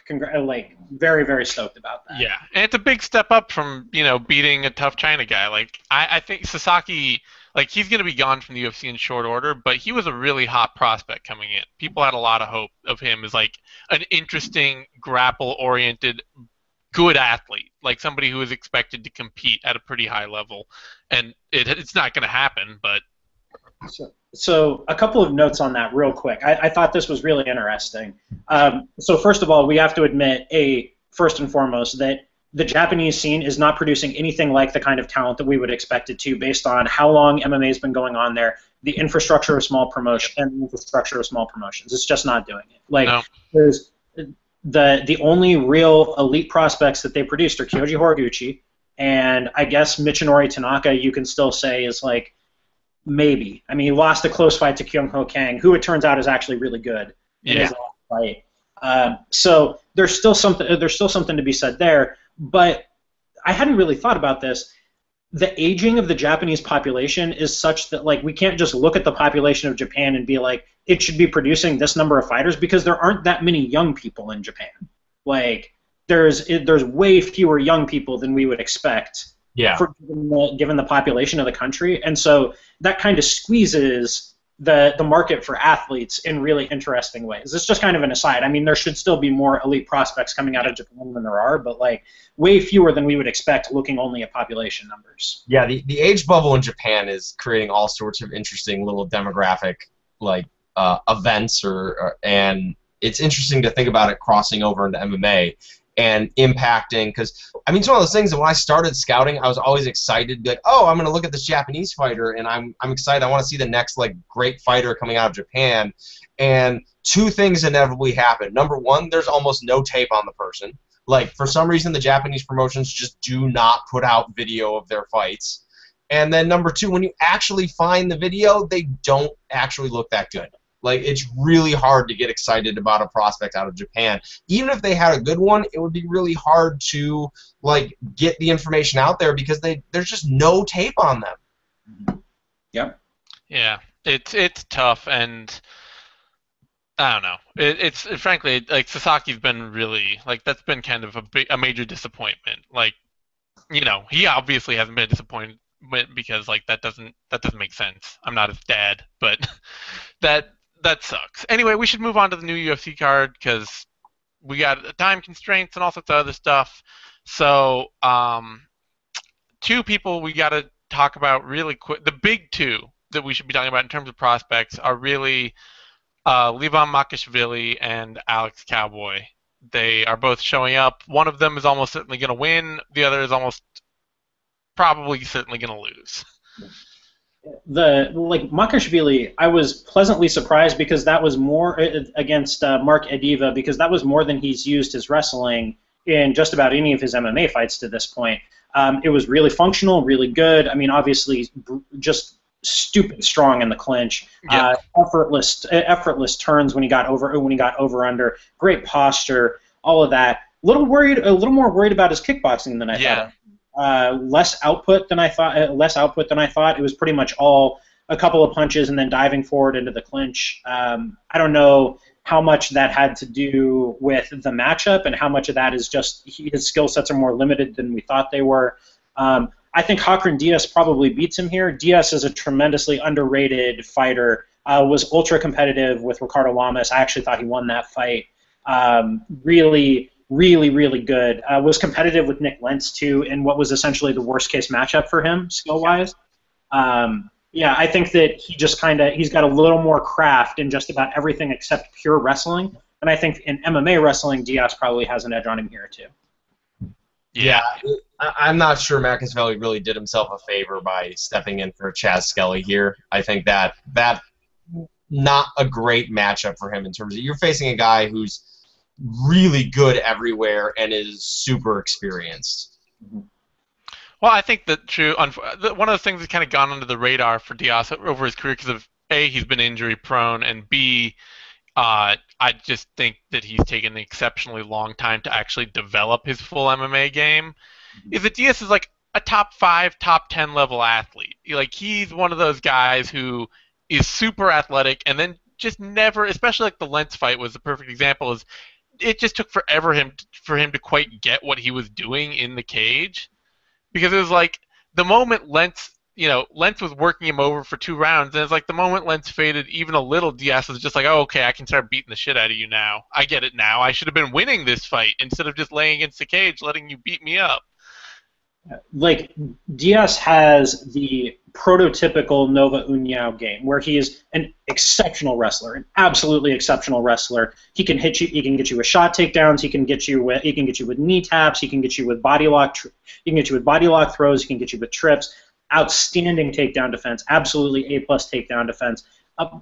Very, very stoked about that. Yeah, and it's a big step up from beating a tough China guy. Like, I think Sasaki, like he's going to be gone from the UFC in short order, but he was a really hot prospect coming in. People had a lot of hope of him as like an interesting, grapple-oriented, good athlete, like somebody who is expected to compete at a pretty high level, and it's not going to happen. But so a couple of notes on that real quick. I thought this was really interesting. So first of all, we have to admit, first and foremost, that the Japanese scene is not producing anything like the kind of talent that we would expect it to, based on how long MMA has been going on there, the infrastructure of small promotion, and the infrastructure of small promotions. It's just not doing it. Like no. there's the only real elite prospects that they produced are Kyoji Horiguchi, and I guess Michinori Tanaka. You can still say is like maybe. I mean, he lost a close fight to Kyung Ho Kang, who it turns out is actually really good in his last fight. So there's still something to be said there. But I hadn't really thought about this. The aging of the Japanese population is such that like we can't just look at the population of Japan and be like it should be producing this number of fighters, because there aren't that many young people in Japan. Like there's way fewer young people than we would expect. Yeah. Given the population of the country, and so that kind of squeezes the market for athletes in really interesting ways. It's just kind of an aside. I mean, there should still be more elite prospects coming out of Japan than there are, but like way fewer than we would expect looking only at population numbers. Yeah, the age bubble in Japan is creating all sorts of interesting little demographic like events, and it's interesting to think about it crossing over into MMA and impacting, because I mean it's one of those things that when I started scouting, I was always excited to be like, oh, I'm going to look at this Japanese fighter and I'm excited. I want to see the next like great fighter coming out of Japan. And two things inevitably happen. Number one, there's almost no tape on the person. Like for some reason the Japanese promotions just do not put out video of their fights. And then number two, when you actually find the video, they don't actually look that good. Like, it's really hard to get excited about a prospect out of Japan. Even if they had a good one, it would be really hard to, like, get the information out there because there's just no tape on them. Yep. Yeah, it's tough, and I don't know. It's frankly, like, Sasaki's been really, like, that's been kind of a major disappointment. Like, you know, he obviously hasn't been disappointed because, like, that doesn't make sense. I'm not his dad, but that sucks. Anyway, we should move on to the new UFC card because we got time constraints and all sorts of other stuff. So, two people we got to talk about really quick. The big two that we should be talking about in terms of prospects are really Levan Makashvili and Alex Cowboy. They are both showing up. One of them is almost certainly going to win. The other is almost probably certainly going to lose. Makashvili, I was pleasantly surprised because that was more against Mark Ediva, because that was more than he's used his wrestling in just about any of his MMA fights to this point. It was really functional, really good. I mean, obviously, just stupid strong in the clinch. Yeah. Effortless turns when he got over under. Great posture, all of that. A little more worried about his kickboxing than I thought. Less output than I thought. It was pretty much all a couple of punches and then diving forward into the clinch. I don't know how much that had to do with the matchup and how much of that is just his skill sets are more limited than we thought they were. I think Hakran Diaz probably beats him here. Diaz is a tremendously underrated fighter. Was ultra competitive with Ricardo Lamas. I actually thought he won that fight. Really good. Was competitive with Nick Lentz, too, in what was essentially the worst-case matchup for him, skill-wise. I think that he's got a little more craft in just about everything except pure wrestling. And I think in MMA wrestling, Diaz probably has an edge on him here, too. Yeah, I'm not sure Makashvili really did himself a favor by stepping in for Chaz Skelly here. I think that not a great matchup for him in terms of you're facing a guy who's really good everywhere and is super experienced. Well, I think that one of the things that's kind of gone under the radar for Diaz over his career because of A, he's been injury prone, and B, I just think that he's taken an exceptionally long time to actually develop his full MMA game, is that Diaz is like a top 5, top 10 level athlete. Like, he's one of those guys who is super athletic and then just never, especially like the Lentz fight was the perfect example, is it just took forever for him to quite get what he was doing in the cage. Because it was like the moment Lentz Lentz was working him over for 2 rounds, and it's like the moment Lentz faded even a little, Diaz was just like, oh, okay, I can start beating the shit out of you now. I get it now. I should have been winning this fight instead of just laying against the cage, letting you beat me up. Like, Diaz has the prototypical Nova União game where he is an exceptional wrestler, an absolutely exceptional wrestler. He can hit you. He can get you with shot takedowns. He can get you with knee taps. He can get you with body lock. He can get you with body lock throws. He can get you with trips. Outstanding takedown defense. Absolutely A+ takedown defense.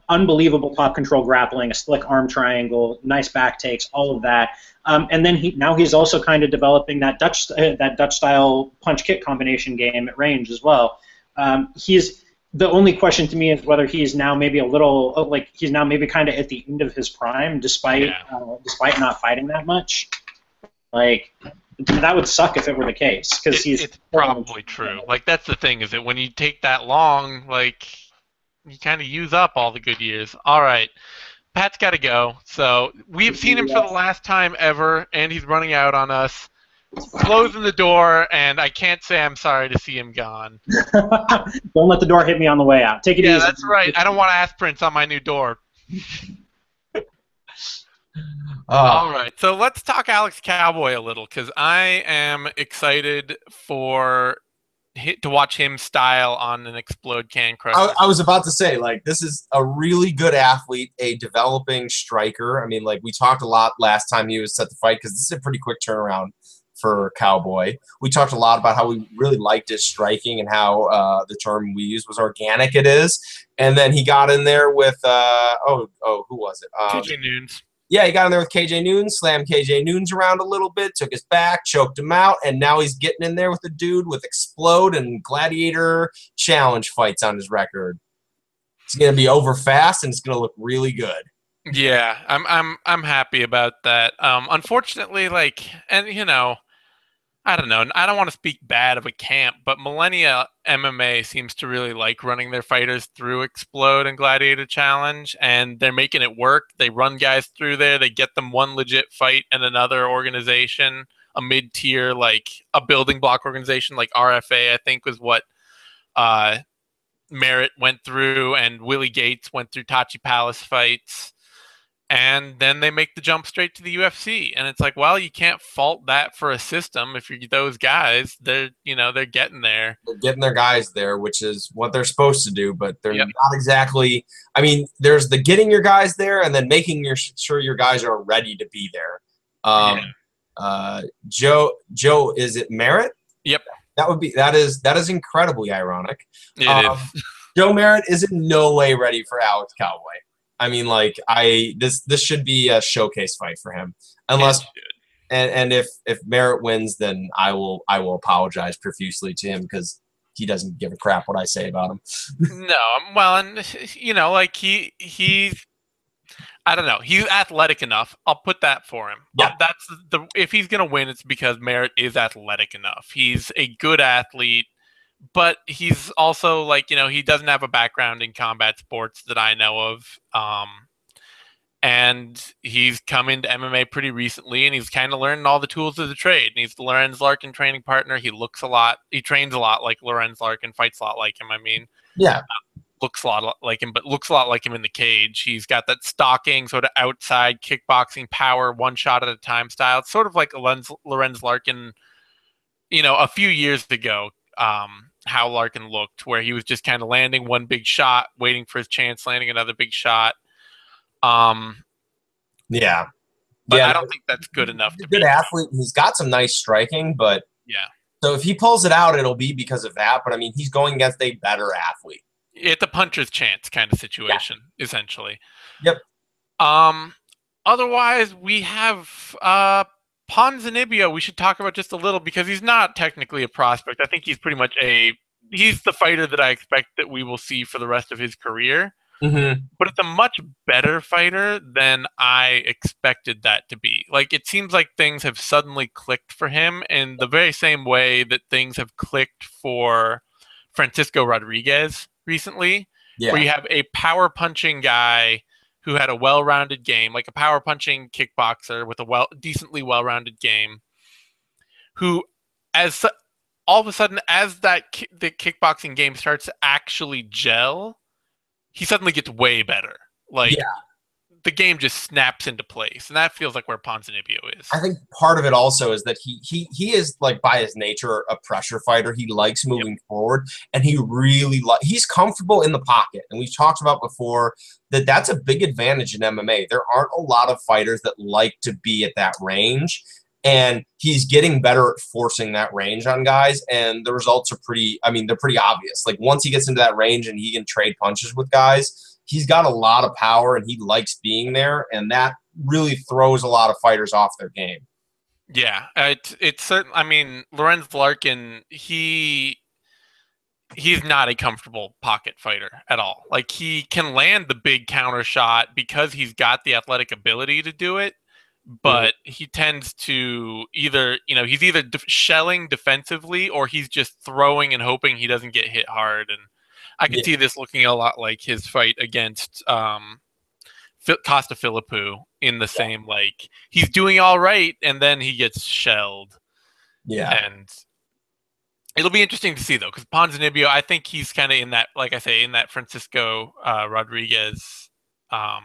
Unbelievable top control grappling. A slick arm triangle. Nice back takes. All of that. And then he's also kind of developing that Dutch style punch kick combination game at range as well. He's the only question to me is whether he's now maybe a little he's now maybe kind of at the end of his prime, despite not fighting that much. Like, that would suck if it were the case, because it's probably true. Like, that's the thing, is that when you take that long, like, you kind of use up all the good years. All right. Pat's got to go. So we've seen him for the last time ever, and he's running out on us. Closing the door, and I can't say I'm sorry to see him gone. Don't let the door hit me on the way out. Take it easy. Yeah, that's right. I don't want aspirants on my new door. All right. So let's talk Alex Cowboy a little, because I am excited to watch him style on an Explode Can Crusher. I was about to say, like, this is a really good athlete, a developing striker. I mean, like, we talked a lot last time he was set to fight, because this is a pretty quick turnaround for Cowboy. We talked a lot about how we really liked his striking and how the term we used was organic it is. And then he got in there with, who was it? KJ Nunes. Yeah, he got in there with KJ Nunes, slammed KJ Nunes around a little bit, took his back, choked him out, and now he's getting in there with a dude with Explode and Gladiator Challenge fights on his record. It's going to be over fast, and it's going to look really good. Yeah, I'm happy about that. Unfortunately, I don't know. I don't want to speak bad of a camp, but Millennia MMA seems to really like running their fighters through Explode and Gladiator Challenge, and they're making it work. They run guys through there. They get them one legit fight and another organization, a mid-tier, like a building block organization like RFA, I think was what Merritt went through, and Willie Gates went through Tachi Palace fights. And then they make the jump straight to the UFC, and it's like, well, you can't fault that for a system. If you're those guys, they're getting there. They're getting their guys there, which is what they're supposed to do, but they're not exactly. I mean, there's the getting your guys there, and then making sure your guys are ready to be there. Joe, is it Merritt? Yep. That is incredibly ironic. It is. Joe Merritt is in no way ready for Alex Cowboy. I mean, like, this should be a showcase fight for him. Unless, and if Merritt wins, then I will apologize profusely to him, because he doesn't give a crap what I say about him. No, well, and like he's I don't know. He's athletic enough. I'll put that for him. Yeah. If he's gonna win, it's because Merritt is athletic enough. He's a good athlete. But he's also, he doesn't have a background in combat sports that I know of. And he's come into MMA pretty recently, and he's kind of learning all the tools of the trade. And he's the Lorenz Larkin training partner. He trains a lot like Lorenz Larkin, fights a lot like him, I mean. Yeah. Looks a lot like him, but looks a lot like him in the cage. He's got that stalking, sort of outside kickboxing power, one shot at a time style. It's sort of like Lorenz Larkin, a few years ago. How Larkin looked, where he was just kind of landing one big shot, waiting for his chance, landing another big shot. But I don't think that's good enough. He's a good athlete. He's got some nice striking, but yeah. So if he pulls it out, it'll be because of that. But I mean, he's going against a better athlete. It's a puncher's chance kind of situation, essentially. Yep. Otherwise, we have Ponzinibbio we should talk about just a little, because he's not technically a prospect. I think he's pretty much he's the fighter that I expect that we will see for the rest of his career. Mm-hmm. But it's a much better fighter than I expected that to be. Like, it seems like things have suddenly clicked for him in the very same way that things have clicked for Francisco Rodriguez recently, where you have a power punching guy who had a well-rounded game, like a power punching kickboxer with a decently well-rounded game, who, as all of a sudden, as the kickboxing game starts to actually gel, he suddenly gets way better. Like, Yeah. the game just snaps into place, and that feels like where Ponzinibbio is. I think part of it also is that he is, like, by his nature, a pressure fighter. He likes moving forward, and he really he's comfortable in the pocket. And we've talked about before that that's a big advantage in MMA. There aren't a lot of fighters that like to be at that range, and he's getting better at forcing that range on guys, and the results are they're pretty obvious. Like, once he gets into that range and he can trade punches with guys, he's got a lot of power and he likes being there, and that really throws a lot of fighters off their game. Yeah, it's certain. I mean, Lorenz Larkin, he's not a comfortable pocket fighter at all. Like, he can land the big counter shot because he's got the athletic ability to do it, but he tends to he's either shelling defensively or he's just throwing and hoping he doesn't get hit hard. And I could see this looking a lot like his fight against Costa Philippou in the same, like, he's doing all right and then he gets shelled. Yeah. And it'll be interesting to see, though, because Ponzinibbio, I think he's kind of in that, like I say, in that Francisco Rodriguez kind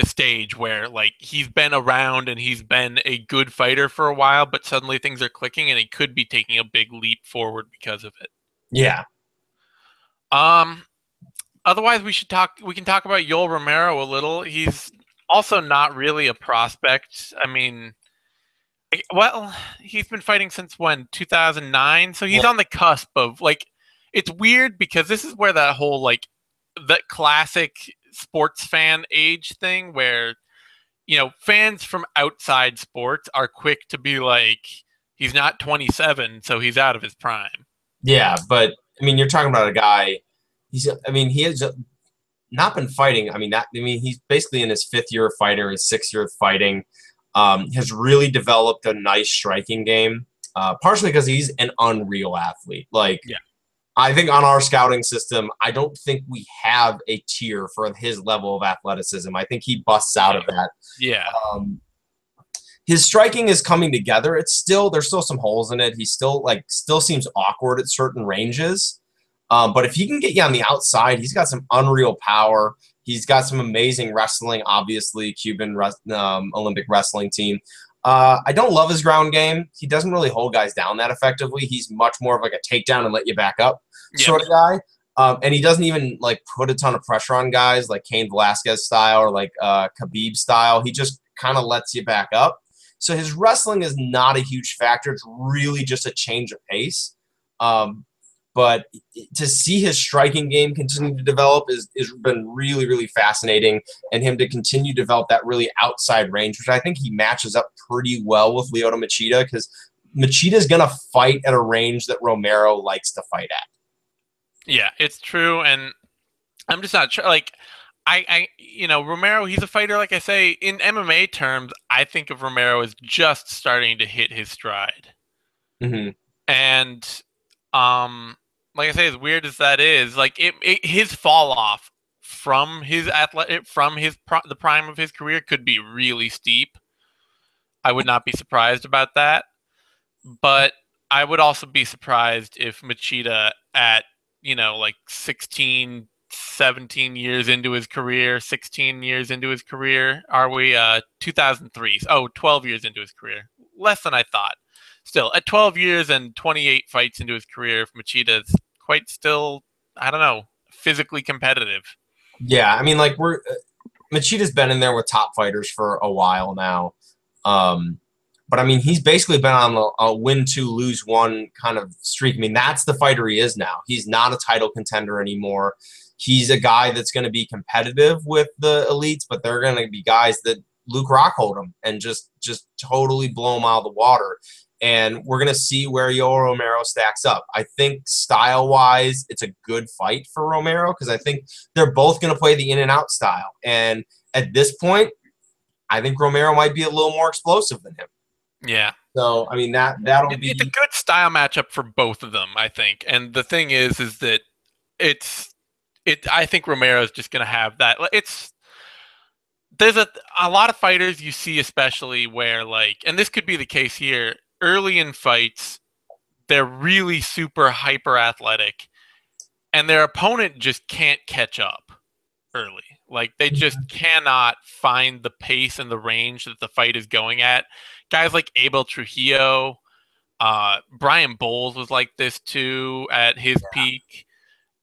of stage where, like, he's been around and he's been a good fighter for a while, but suddenly things are clicking and he could be taking a big leap forward because of it. Yeah. Otherwise, we can talk about Yoel Romero a little. He's also not really a prospect. I mean, well, he's been fighting since when? 2009. So he's on the cusp of, like, it's weird because this is where that whole, like, that classic sports fan age thing where, fans from outside sports are quick to be like, he's not 27, so he's out of his prime. Yeah, but I mean, you're talking about a guy. He has not been fighting. He's basically in his 5th year of fighting, his 6th year of fighting. Has really developed a nice striking game, partially because he's an unreal athlete. Like, I think on our scouting system, I don't think we have a tier for his level of athleticism. I think he busts out of that. Yeah. His striking is coming together. There's still some holes in it. He still seems awkward at certain ranges. But if he can get you on the outside, he's got some unreal power. He's got some amazing wrestling, obviously, Cuban Olympic wrestling team. I don't love his ground game. He doesn't really hold guys down that effectively. He's much more of like a takedown and let you back up sort of guy. And he doesn't even, like, put a ton of pressure on guys like Cain Velasquez style or like Khabib style. He just kind of lets you back up. So his wrestling is not a huge factor. It's really just a change of pace. But to see his striking game continue to develop has been really, really fascinating, and him to continue to develop that really outside range, which I think he matches up pretty well with Lyoto Machida, because Machida is going to fight at a range that Romero likes to fight at. Yeah, it's true, and I'm just not sure. Like, Romero, he's a fighter, like I say, in MMA terms, I think of Romero as just starting to hit his stride. Mm-hmm. And, like I say, as weird as that is, like, his fall off from the prime of his career could be really steep. I would not be surprised about that, but I would also be surprised if Machida at, like 16, 17 years into his career, 16 years into his career, are we 2003? Oh, 12 years into his career. Less than I thought. Still, at 12 years and 28 fights into his career, Machida's quite still, I don't know, physically competitive. Yeah, I mean, like, Machida's been in there with top fighters for a while now. But, I mean, he's basically been on a win-2, lose-1 kind of streak. I mean, that's the fighter he is now. He's not a title contender anymore. He's a guy that's going to be competitive with the elites, but they're going to be guys that Luke Rockhold him and just totally blow him out of the water. And we're going to see where Yoel Romero stacks up. I think style-wise, it's a good fight for Romero, because I think they're both going to play the in-and-out style. And at this point, I think Romero might be a little more explosive than him. Yeah. So, I mean, that'll be... It's a good style matchup for both of them, I think. And the thing is that I think Romero is just going to have that. There's a lot of fighters you see, especially where, like, and this could be the case here, early in fights, they're really super hyper athletic, and their opponent just can't catch up early. Like, they just cannot find the pace and the range that the fight is going at. Guys like Abel Trujillo, Brian Bowles was like this too at his peak.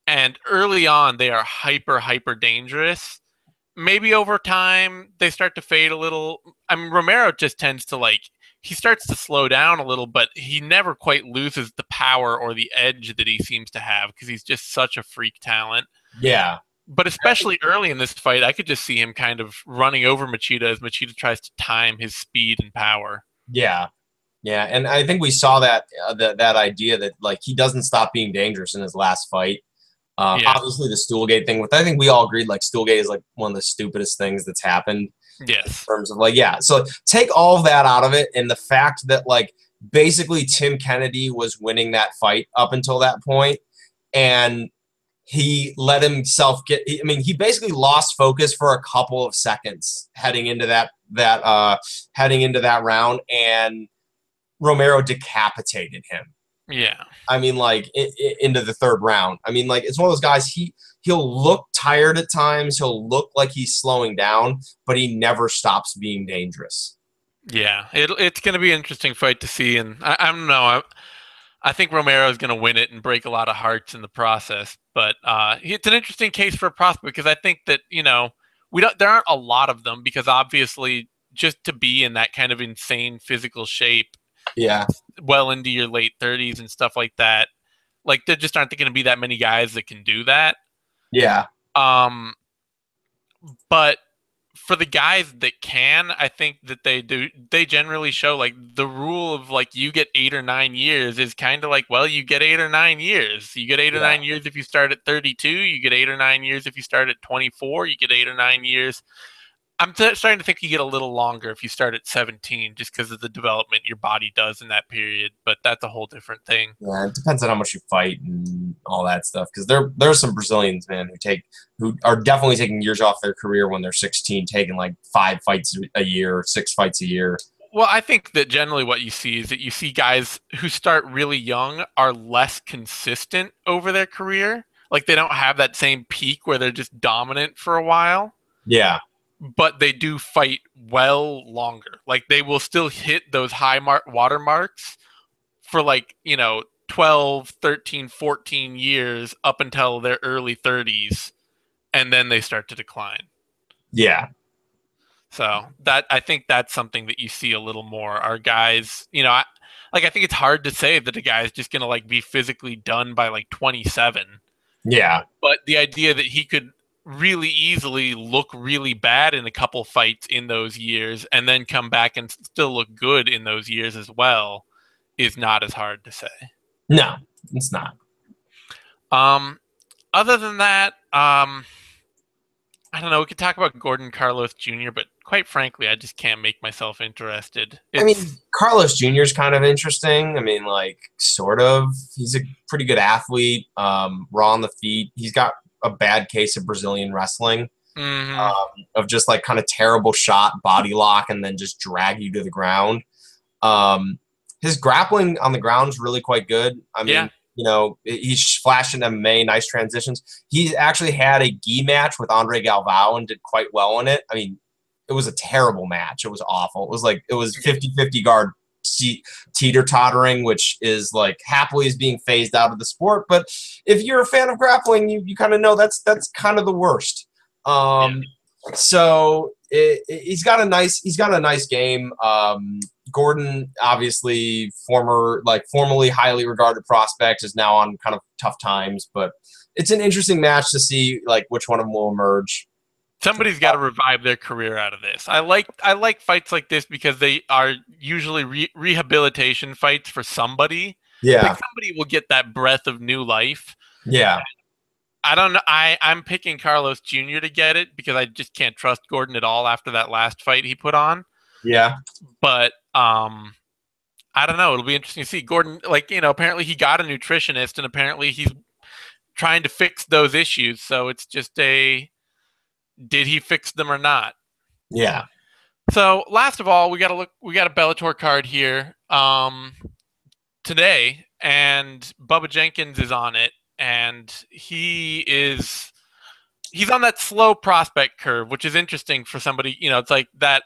And early on, they are hyper dangerous. Maybe over time, they start to fade a little. I mean, Romero just tends to, like, he starts to slow down a little, but he never quite loses the power or the edge that he seems to have because he's just such a freak talent. Yeah. But especially early in this fight, I could just see him kind of running over Machida as Machida tries to time his speed and power. Yeah. Yeah, and I think we saw that that idea that, like, he doesn't stop being dangerous in his last fight. Obviously, the Stoolgate thing, which I think we all agreed, like, Stoolgate is like one of the stupidest things that's happened. Yes. In terms of, like, yeah. So take all of that out of it, and the fact that, like, basically Tim Kennedy was winning that fight up until that point, and he let himself get. I mean, he basically lost focus for a couple of seconds heading into that round, and Romero decapitated him. Yeah. I mean, like, into the third round. I mean, like, it's one of those guys, he'll look tired at times. He'll look like he's slowing down, but he never stops being dangerous. Yeah. It's going to be an interesting fight to see. And I don't know. I think Romero is going to win it and break a lot of hearts in the process. But it's an interesting case for a prospect because I think that, there aren't a lot of them because obviously just to be in that kind of insane physical shape, well into your late 30s and stuff like that, like, there just aren't going to be that many guys that can do that. Yeah. But for the guys that can, I think that they generally show, like, the rule of, like, you get 8 or 9 years is kind of like, well, you get 8 or 9 years. You get 8 or 9 years if you start at 32. You get 8 or 9 years if you start at 24. You get 8 or 9 years. I'm starting to think you get a little longer if you start at 17 just because of the development your body does in that period. But that's a whole different thing. Yeah, it depends on how much you fight and all that stuff. Because there are some Brazilians, man, who are definitely taking years off their career when they're 16, taking like 5 fights a year, 6 fights a year. Well, I think that generally what you see is that you see guys who start really young are less consistent over their career. Like, they don't have that same peak where they're just dominant for a while. Yeah. But they do fight well longer. Like, they will still hit those high watermarks for, like, 12, 13, 14 years up until their early 30s, and then they start to decline. Yeah. So I think that's something that you see a little more. Are guys, I think it's hard to say that a guy is just going to, like, be physically done by, like, 27. Yeah. But the idea that he could really easily look really bad in a couple fights in those years and then come back and still look good in those years as well is not as hard to say. No, it's not. Other than that, I don't know. We could talk about Gordon Carlos Jr., but quite frankly, I just can't make myself interested. I mean, Carlos Jr. is kind of interesting. I mean, like, sort of. He's a pretty good athlete, raw on the feet. He's got a bad case of Brazilian wrestling, of just, like, kind of terrible shot, body lock, and then just drag you to the ground. His grappling on the ground is really quite good. I mean, he's flashed in MMA, nice transitions. He actually had a gi match with Andre Galvao and did quite well in it. I mean, it was a terrible match. It was awful. It was 50-50 guard teeter-tottering, which is, like, happily is being phased out of the sport. But if you're a fan of grappling, you kind of know that's kind of the worst. So he's got a nice game. Gordon, obviously formerly highly regarded prospect, is now on kind of tough times, but it's an interesting match to see, like, which one of them will emerge. Somebody's got to revive their career out of this. I like fights like this because they are usually rehabilitation fights for somebody. Yeah. Like, somebody will get that breath of new life. Yeah. I don't know. I'm picking Carlos Jr. to get it because I just can't trust Gordon at all after that last fight he put on. Yeah. But I don't know. It'll be interesting to see. Gordon, like, apparently he got a nutritionist and apparently he's trying to fix those issues. So it's just did he fix them or not? Yeah. So last of all, we got a Bellator card here today, and Bubba Jenkins is on it, and he's on that slow prospect curve, which is interesting for somebody, it's like that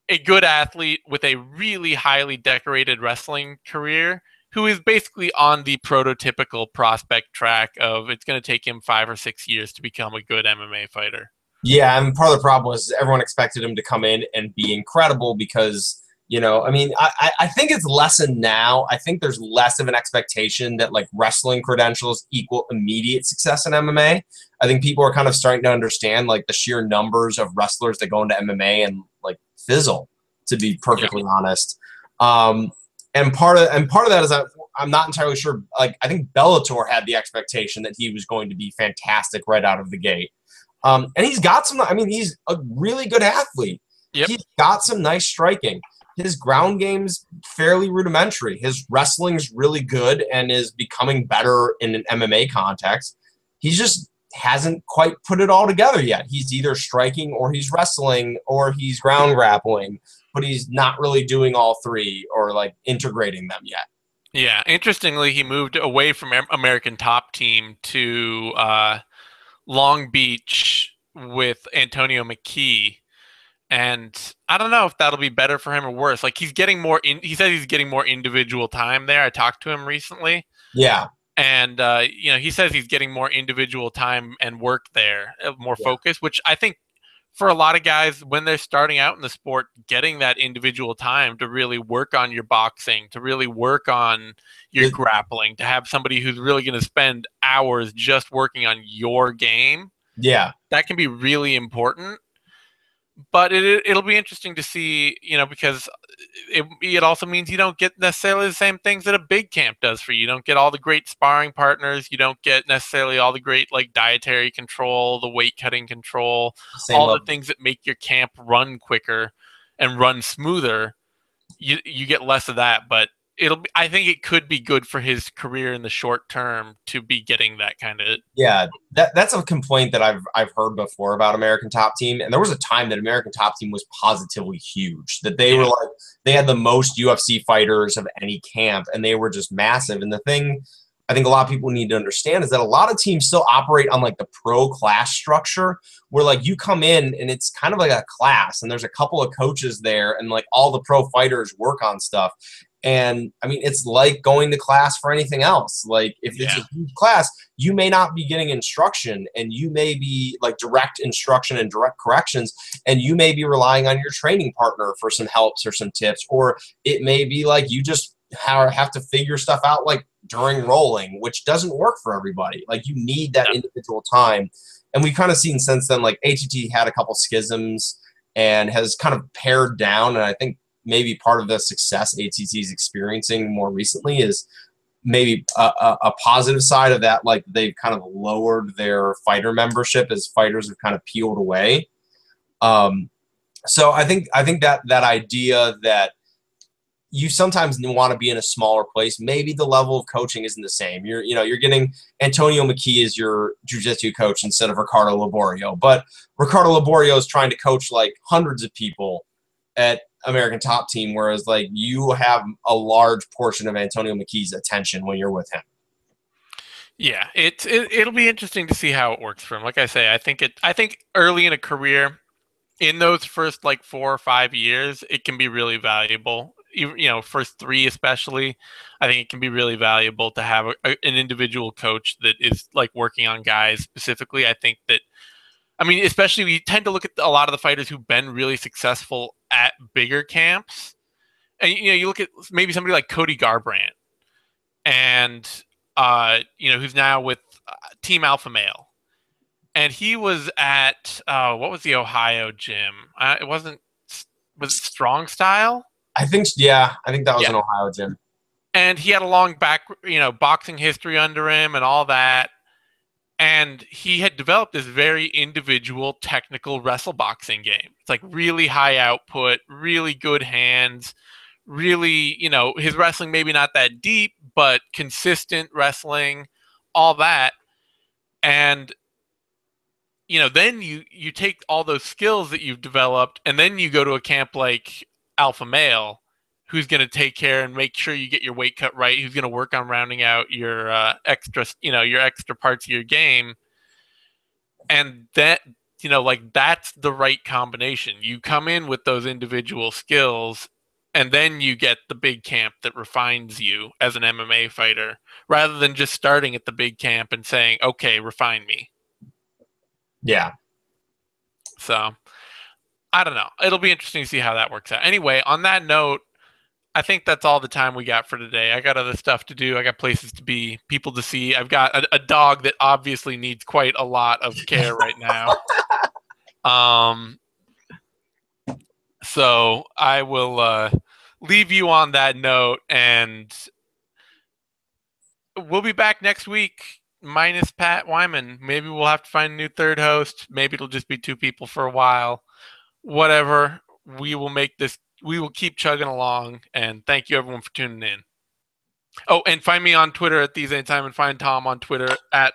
a good athlete with a really highly decorated wrestling career who is basically on the prototypical prospect track of it's going to take him 5 or 6 years to become a good MMA fighter. Yeah, and part of the problem was everyone expected him to come in and be incredible because, I think it's lessened now. I think there's less of an expectation that like wrestling credentials equal immediate success in MMA. I think people are kind of starting to understand like the sheer numbers of wrestlers that go into MMA and like fizzle, to be perfectly honest. And part of that is I'm not entirely sure. Like I think Bellator had the expectation that he was going to be fantastic right out of the gate. And he's got some. I mean, he's a really good athlete. Yep. He's got some nice striking. His ground game's fairly rudimentary. His wrestling's really good and is becoming better in an MMA context. He just hasn't quite put it all together yet. He's either striking or he's wrestling or he's ground grappling, but he's not really doing all three or like integrating them yet. Yeah, interestingly, he moved away from American Top Team to Long Beach with Antonio McKee. And I don't know if that'll be better for him or worse. Like he's getting more he said he's getting more individual time there. I talked to him recently. Yeah. And he says he's getting more individual time and work there, more focus, which I think for a lot of guys when they're starting out in the sport, getting that individual time to really work on your boxing, to really work on your grappling, to have somebody who's really going to spend hours just working on your game. Yeah. That can be really important. But it'll be interesting to see, because it also means you don't get necessarily the same things that a big camp does for you. You don't get all the great sparring partners. You don't get necessarily all the great like dietary control, the weight cutting control, the things that make your camp run quicker and run smoother. You get less of that, but I think it could be good for his career in the short term to be getting that kind of. Yeah, that's a complaint that I've heard before about American Top Team, and there was a time that American Top Team was positively huge. That they were like they had the most UFC fighters of any camp, and they were just massive. And the thing I think a lot of people need to understand is that a lot of teams still operate on like the pro class structure, where like you come in and it's kind of like a class, and there's a couple of coaches there, and like all the pro fighters work on stuff. And I mean, it's like going to class for anything else. Like if it's a huge class, you may not be getting instruction, and you may be like direct instruction and direct corrections, and you may be relying on your training partner for some helps or some tips, or it may be like you just have to figure stuff out like during rolling, which doesn't work for everybody. Like you need that individual time. And we've kind of seen since then, like ATT had a couple schisms and has kind of pared down. And I think maybe part of the success ATT is experiencing more recently is maybe a positive side of that. Like they've kind of lowered their fighter membership as fighters have kind of peeled away. So I think that idea that you sometimes want to be in a smaller place, maybe the level of coaching isn't the same. You're getting Antonio McKee as your jiu-jitsu coach instead of Ricardo Laborio, but Ricardo Laborio is trying to coach like hundreds of people at American Top Team, whereas like you have a large portion of Antonio McKee's attention when you're with him. Yeah, it'll be interesting to see how it works for him. Like I say, I think early in a career, in those first like 4 or 5 years, it can be really valuable. First 3 especially, I think it can be really valuable to have an individual coach that is like working on guys specifically. I think that, especially we tend to look at a lot of the fighters who've been really successful at bigger camps, and you look at maybe somebody like Cody Garbrandt, and who's now with Team Alpha Male, and he was at what was the Ohio gym? Was it Strong Style? I think that was an Ohio gym. And he had a long boxing history under him and all that. And he had developed this very individual technical wrestle boxing game. It's like really high output, really good hands, really, his wrestling maybe not that deep, but consistent wrestling, all that. And, then you take all those skills that you've developed, and then you go to a camp like Alpha Male, who's going to take care and make sure you get your weight cut right, who's going to work on rounding out your extra, your extra parts of your game. And that, like that's the right combination. You come in with those individual skills, and then you get the big camp that refines you as an MMA fighter, rather than just starting at the big camp and saying, okay, refine me. Yeah. So, I don't know. It'll be interesting to see how that works out. Anyway, on that note, I think that's all the time we got for today. I got other stuff to do. I got places to be, people to see. I've got a dog that obviously needs quite a lot of care right now. So I will leave you on that note, and we'll be back next week minus Pat Wyman. Maybe we'll have to find a new third host. Maybe it'll just be 2 people for a while. Whatever. We will make this. We will keep chugging along, and thank you everyone for tuning in. Oh, and find me on Twitter at These Anytime, and find Tom on Twitter at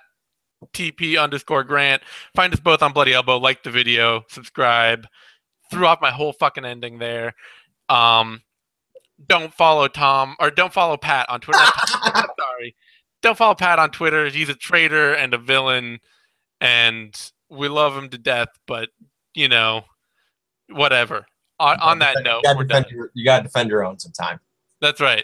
TP_Grant. Find us both on Bloody Elbow. Like the video, subscribe. Threw off my whole fucking ending there. Don't follow Tom, or don't follow Pat on Twitter. Sorry. Don't follow Pat on Twitter. He's a traitor and a villain, and we love him to death, but, whatever. On that note, we're done. You got to defend your own sometime. That's right.